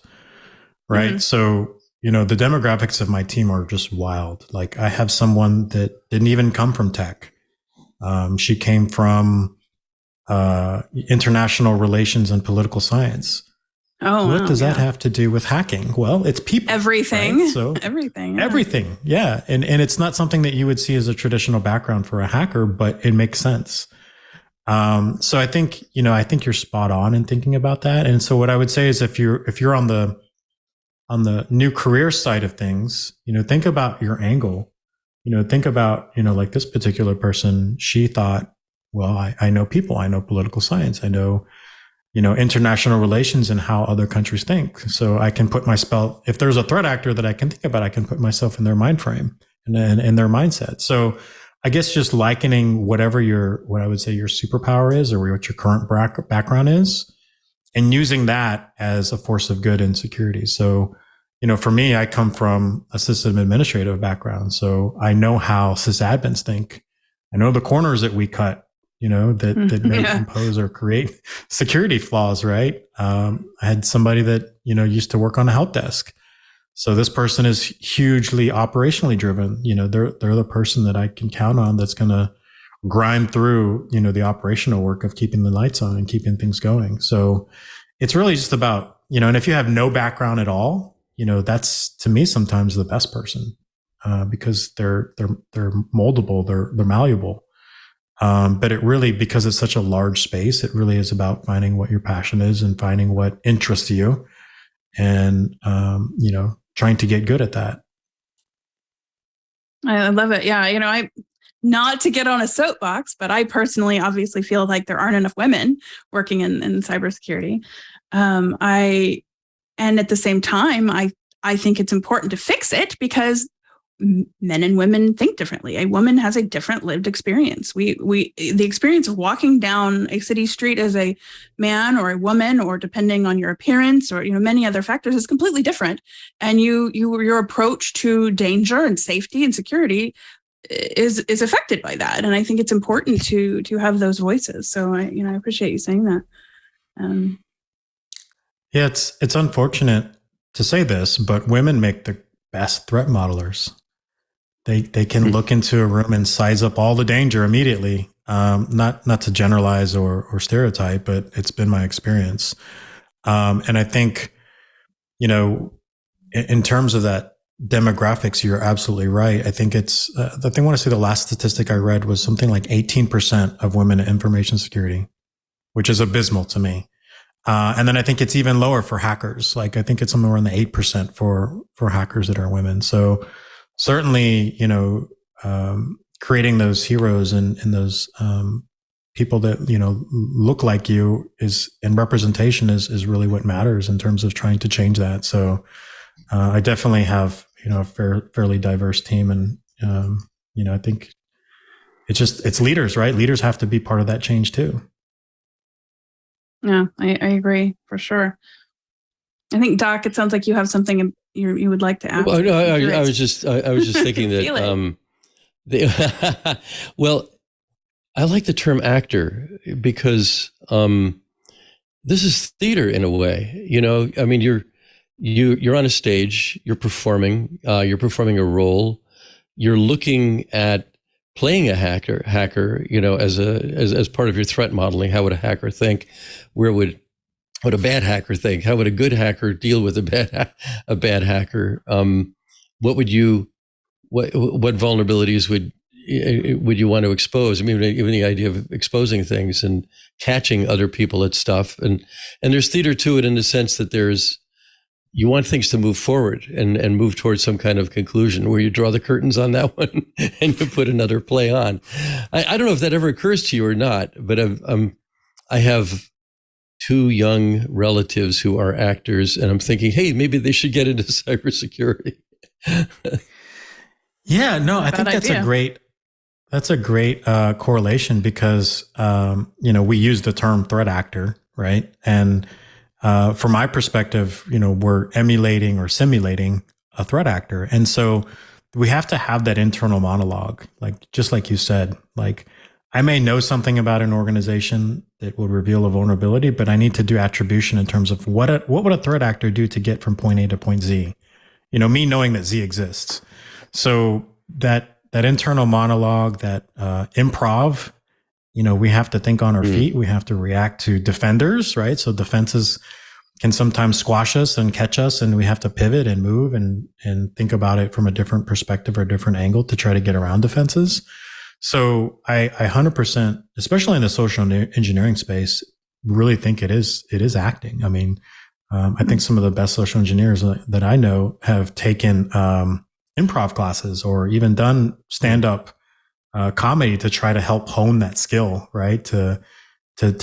right? Mm-hmm. So, the demographics of my team are just wild. Like, I have someone that didn't even come from tech. She came from international relations and political science. Oh, what does that have to do with hacking? Well, it's people. Everything. Right? So everything. Everything. Yeah. And it's not something that you would see as a traditional background for a hacker, but it makes sense. So I think you're spot on in thinking about that. And so what I would say is if you're on the new career side of things, think about your angle. Think about, like this particular person, she thought, well, I know people, I know political science, I know, international relations and how other countries think. So I can put myself, if there's a threat actor that I can think about, I can put myself in their mind frame and in their mindset. So I guess just likening what I would say your superpower is, or what your current background is, and using that as a force of good in security. So, for me, I come from a system administrative background. So I know how sysadmins think. I know the corners that we cut, that may impose or create security flaws, right? I had somebody that, used to work on a help desk. So this person is hugely operationally driven. They're the person that I can count on that's going to grind through, the operational work of keeping the lights on and keeping things going. So it's really just about, and if you have no background at all, that's to me sometimes the best person, because they're moldable, they're malleable. But it really, because it's such a large space, it really is about finding what your passion is and finding what interests you, and trying to get good at that. I love it. Yeah, I not to get on a soapbox, but I personally obviously feel like there aren't enough women working in cybersecurity. And at the same time, I think it's important to fix it because men and women think differently. A woman has a different lived experience. The experience of walking down a city street as a man or a woman, or depending on your appearance or many other factors, is completely different. And your approach to danger and safety and security is affected by that. And I think it's important to have those voices. So I appreciate you saying that. Yeah, it's unfortunate to say this, but women make the best threat modelers. They can look into a room and size up all the danger immediately. Not to generalize or stereotype, but it's been my experience. And I think, in terms of that demographics, you're absolutely right. I think it's, I want to say the last statistic I read was something like 18% of women in information security, which is abysmal to me. And then I think it's even lower for hackers. Like, I think it's somewhere around the 8% for hackers that are women. So certainly, creating those heroes and those, people that, look like you and representation is really what matters in terms of trying to change that. So, I definitely have, a fairly diverse team. And, I think it's leaders, right? Leaders have to be part of that change too. Yeah, I agree for sure. I think, Doc, it sounds like you have something you would like to ask. Well, no, I was just thinking that. Well, I like the term actor because this is theater in a way. I mean, you're on a stage, you're performing a role, you're looking at playing a hacker, as part of your threat modeling. How would a hacker think? What would a bad hacker think? How would a good hacker deal with a bad hacker? What vulnerabilities would you want to expose? I mean, even the idea of exposing things and catching other people at stuff, and there's theater to it in the sense that you want things to move forward and move towards some kind of conclusion where you draw the curtains on that one and you put another play on. I don't know if that ever occurs to you or not, but I have two young relatives who are actors, and I'm thinking, hey, maybe they should get into cybersecurity. Yeah, no, I think that's a great correlation because, we use the term threat actor, right? And from my perspective, we're emulating or simulating a threat actor. And so we have to have that internal monologue, like just like you said. Like, I may know something about an organization that will reveal a vulnerability, but I need to do attribution in terms of what would a threat actor do to get from point A to point Z. You know, me knowing that Z exists. So that internal monologue, that improv, you know, we have to think on our feet. We have to react to defenders, right? So defenses can sometimes squash us and catch us, and we have to pivot and move and think about it from a different perspective or a different angle to try to get around defenses. So I 100%, especially in the social engineering space, really think it is acting. I mean, I think some of the best social engineers that I know have taken improv classes or even done stand-up comedy to try to help hone that skill, right? To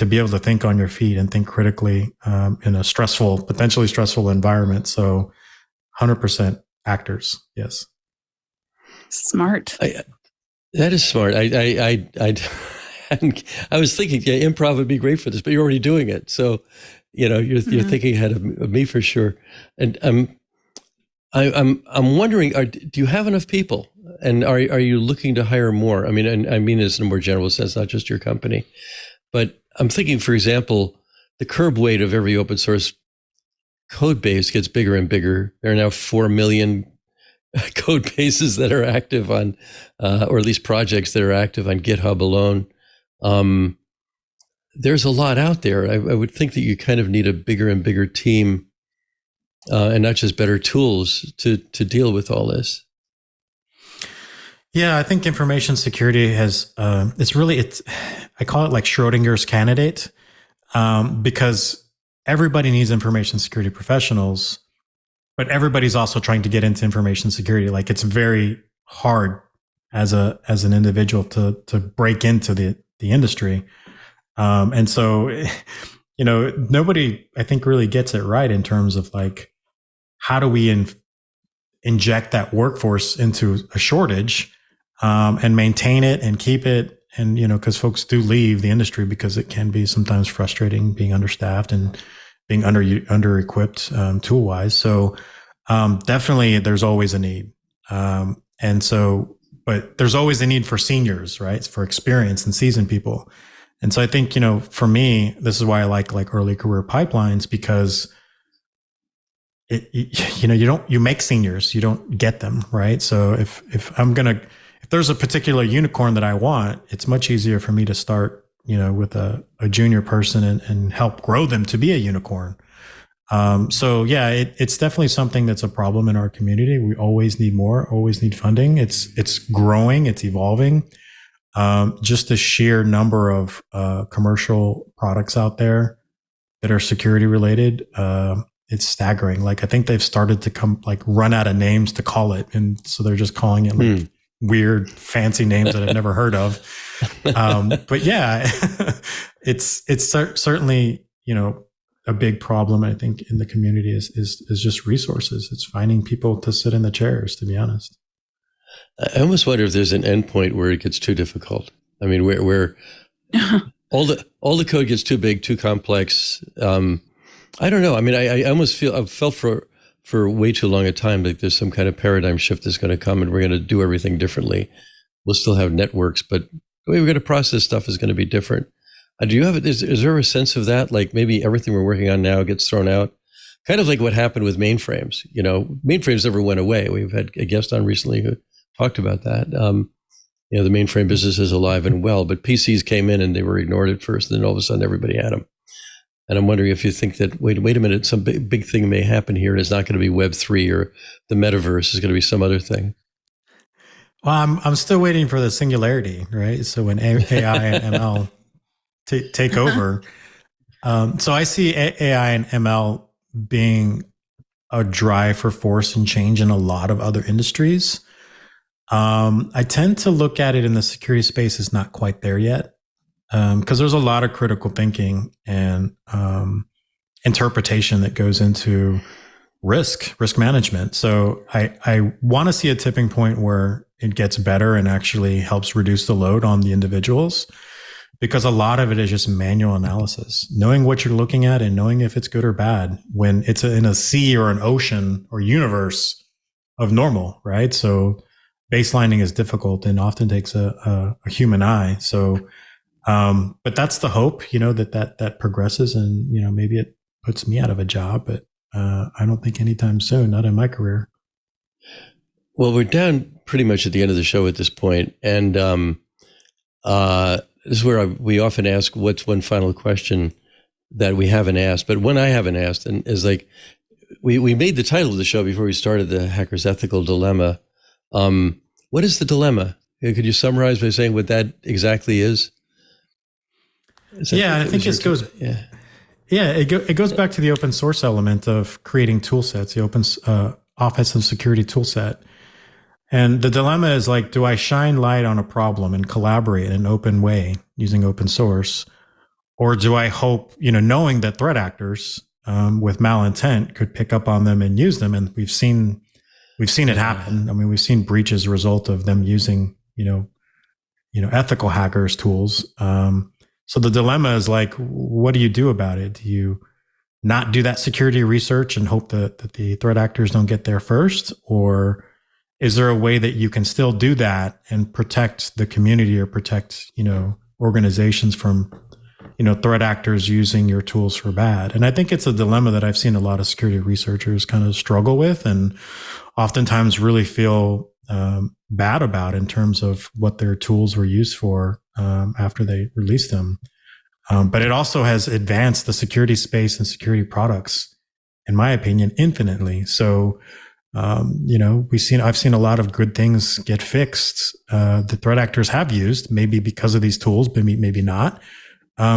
be able to think on your feet and think critically in a potentially stressful environment. So 100% actors. Yes. Smart. That is smart. I was thinking, yeah, improv would be great for this, but you're already doing it. So, you know, you're thinking ahead of me for sure. And I'm wondering, do you have enough people? And are you looking to hire more? I mean, and I mean this in a more general sense, not just your company. But I'm thinking, for example, the curb weight of every open source code base gets bigger and bigger. There are now 4 million code bases that are active on, or at least projects that are active on GitHub alone. There's a lot out there. I would think that you kind of need a bigger and bigger team, and not just better tools to deal with all this. Yeah, I think information security has, I call it like Schrodinger's candidate, because everybody needs information security professionals, but everybody's also trying to get into information security. Like, it's very hard as an individual to break into the industry. And so, you know, nobody, I think, really gets it right in terms of like, how do we inject that workforce into a shortage, and maintain it and keep it. And, you know, because folks do leave the industry because it can be sometimes frustrating being understaffed and being under-equipped tool-wise. So definitely there's always a need. And so, but there's always a need for seniors, right? It's for experienced and seasoned people. And so I think, you know, for me, this is why I like early career pipelines, because you make seniors, you don't get them, right? So if there's a particular unicorn that I want, it's much easier for me to start, you know, with a junior person and help grow them to be a unicorn. So yeah, it's definitely something that's a problem in our community. We always need more, always need funding. It's growing, it's evolving. Just the sheer number of commercial products out there that are security related, it's staggering. Like, I think they've started to run out of names to call it, and so they're just calling it like weird, fancy names that I've never heard of. But yeah, it's certainly, you know, a big problem, I think, in the community is just resources. It's finding people to sit in the chairs, to be honest. I almost wonder if there's an endpoint where it gets too difficult. I mean, where all the code gets too big, too complex. I don't know. I mean, I almost I've felt for way too long a time like there's some kind of paradigm shift that's going to come and we're going to do everything differently. We'll still have networks, but the way we're going to process stuff is going to be different. Do you have is there a sense of that? Like maybe everything we're working on now gets thrown out? Kind of like what happened with mainframes. You know, mainframes never went away. We've had a guest on recently who talked about that. You know, the mainframe business is alive and well, but PCs came in and they were ignored at first. And then all of a sudden everybody had them. And I'm wondering if you think that, wait a minute, some big thing may happen here. It's not going to be Web3 or the metaverse. It's going to be some other thing. Well, I'm still waiting for the singularity, right? So when AI and ML take over. So I see AI and ML being a drive for force and change in a lot of other industries. I tend to look at it in the security space as not quite there yet. Because there's a lot of critical thinking and interpretation that goes into risk management. So I want to see a tipping point where it gets better and actually helps reduce the load on the individuals, because a lot of it is just manual analysis, knowing what you're looking at and knowing if it's good or bad when it's in a sea or an ocean or universe of normal, right? So baselining is difficult and often takes a human eye. So, but that's the hope, that progresses, and, maybe it puts me out of a job, but I don't think anytime soon, not in my career. Well, we're down pretty much at the end of the show at this point, and this is where we often ask, what's one final question that we haven't asked, but one I haven't asked, and is like, we made the title of the show before we started, The Hacker's Ethical Dilemma. What is the dilemma? Could you summarize by saying what that exactly is? I think it goes. It goes back to the open source element of creating tool sets, the open offensive security tool set. And the dilemma is like, do I shine light on a problem and collaborate in an open way using open source? Or do I hope, knowing that threat actors with malintent could pick up on them and use them? And we've seen it happen. I mean, we've seen breaches as a result of them using, ethical hackers tools. So the dilemma is like, what do you do about it? Do you not do that security research and hope that the threat actors don't get there first? Or is there a way that you can still do that and protect the community or protect, organizations from, threat actors using your tools for bad? And I think it's a dilemma that I've seen a lot of security researchers kind of struggle with and oftentimes really feel bad about in terms of what their tools were used for after they released them. But it also has advanced the security space and security products, in my opinion, infinitely. So, I've seen a lot of good things get fixed. The threat actors have used, maybe because of these tools, maybe not,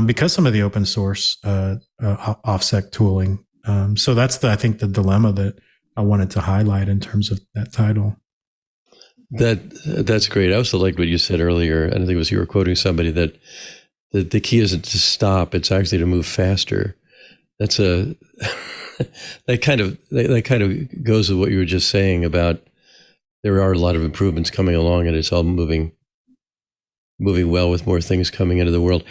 because some of the open source OffSec tooling. So that's I think the dilemma that I wanted to highlight in terms of that title. That's great. I also liked what you said earlier. I think it was you were quoting somebody that the key isn't to stop; it's actually to move faster. That's that kind of goes with what you were just saying about there are a lot of improvements coming along, and it's all moving well with more things coming into the world.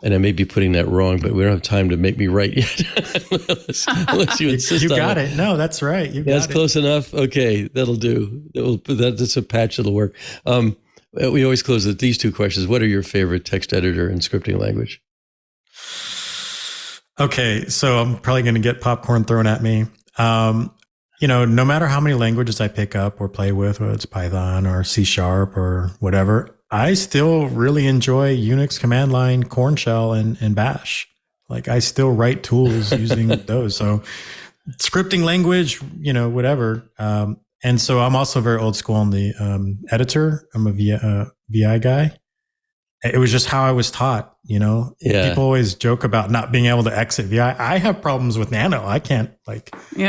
And I may be putting that wrong, but we don't have time to make me right yet. unless you insist you on got it. No, that's right. That's close enough. Okay, that'll do. That's a patch that'll work. We always close with these two questions. What are your favorite text editor and scripting language? Okay, so I'm probably going to get popcorn thrown at me. No matter how many languages I pick up or play with, whether it's Python or C# or whatever, I still really enjoy Unix command line, Corn Shell, and Bash. Like, I still write tools using those. So scripting language, whatever. And so I'm also very old school on the editor. I'm a VI guy. It was just how I was taught, Yeah. People always joke about not being able to exit VI. I have problems with Nano. I can't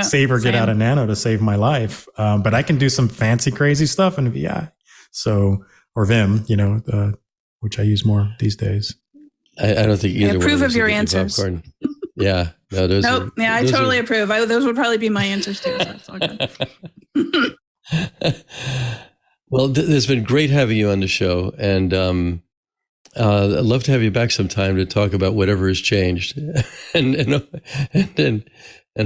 save or get out of Nano to save my life. But I can do some fancy, crazy stuff in VI. So, or Vim, which I use more these days. I don't think either. I approve of your answers. Yeah. No, those nope. I totally approve. Those would probably be my answers too. So that's all good. Well, it's been great having you on the show, and I'd love to have you back sometime to talk about whatever has changed, and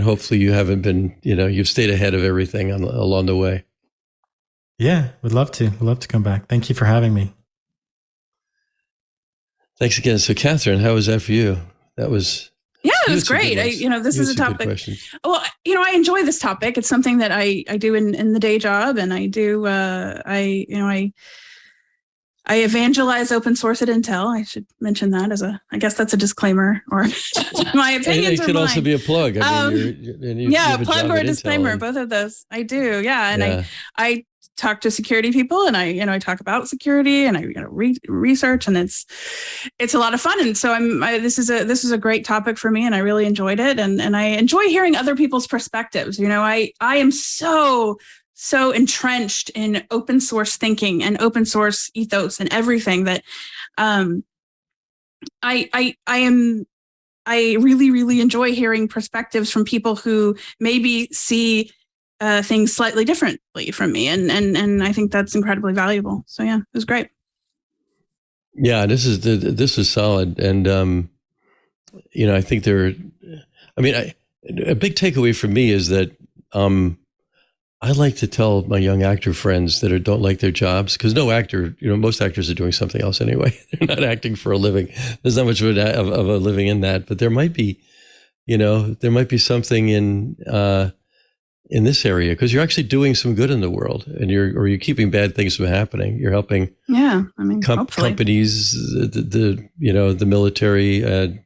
hopefully you haven't been, you've stayed ahead of everything along the way. Yeah, would love to. Would love to come back. Thank you for having me. Thanks again. So, Katherine, how was that for you? That was. Yeah, it was great. This is a topic. Well, I enjoy this topic. It's something that I do in the day job, and I do. I evangelize open source at Intel. I should mention that I guess that's a disclaimer, or my opinions. It could also be a plug. I mean, a plug or a disclaimer, both of those. I do. Yeah, and I talk to security people, and I talk about security, and I research, and it's a lot of fun. And so this is a great topic for me, and I really enjoyed it, and I enjoy hearing other people's perspectives. I am so entrenched in open source thinking and open source ethos and everything that I really, really enjoy hearing perspectives from people who maybe see things slightly differently from me. And I think that's incredibly valuable. So yeah, it was great. Yeah, this is solid. And, I think a big takeaway for me is that, I like to tell my young actor friends that don't like their jobs, because no actor, most actors are doing something else anyway. They're not acting for a living. There's not much of a living in that, but there might be, something in this area, because you're actually doing some good in the world, and you're keeping bad things from happening. You're helping, companies, the military,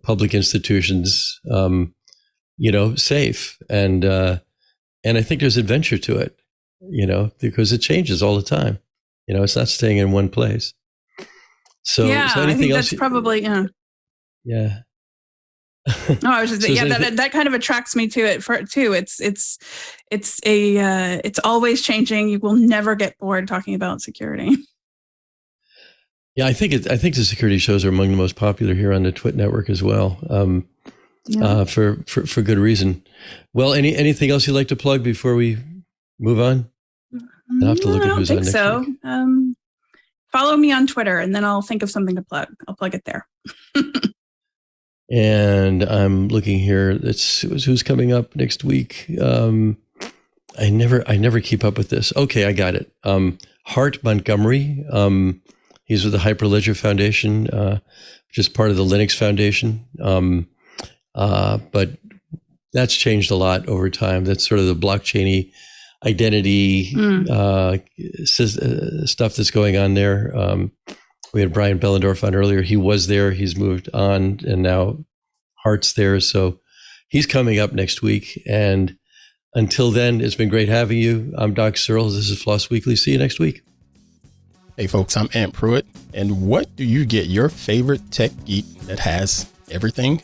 public institutions, safe, and I think there's adventure to it, because it changes all the time. It's not staying in one place. So, I think that's probably, yeah. No, I was just that kind of attracts me to it too. It's always changing. You will never get bored talking about security. Yeah, I think the security shows are among the most popular here on the TWiT network as well. For good reason. Well, anything else you'd like to plug before we move on? I'll have to look at who's on next week. Follow me on Twitter, and then I'll think of something to plug. I'll plug it there. And I'm looking here. Who's coming up next week. I never keep up with this. Okay, I got it. Hart Montgomery. He's with the Hyperledger Foundation, which is part of the Linux Foundation. But that's changed a lot over time. That's sort of the blockchain-y identity stuff that's going on there. We had Brian Bellendorf on earlier. He was there. He's moved on, and now Hart's there. So he's coming up next week. And until then, it's been great having you. I'm Doc Searls. This is FLOSS Weekly. See you next week. Hey folks, I'm Ant Pruitt. And what do you get your favorite tech geek that has everything?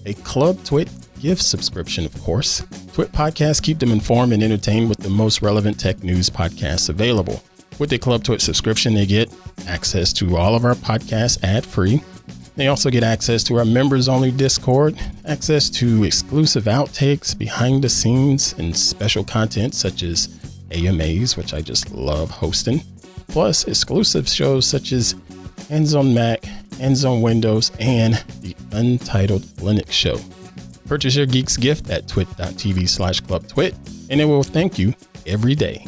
A Club TWiT gift subscription, of course. TWiT podcasts keep them informed and entertained with the most relevant tech news podcasts available. With the Club TWiT subscription, they get access to all of our podcasts ad-free. They also get access to our members-only Discord, access to exclusive outtakes, behind the scenes, and special content such as AMAs, which I just love hosting, plus exclusive shows such as Hands on Mac, Hands on Windows, and the Untitled Linux Show. Purchase your geek's gift at twit.tv/clubtwit, and it will thank you every day.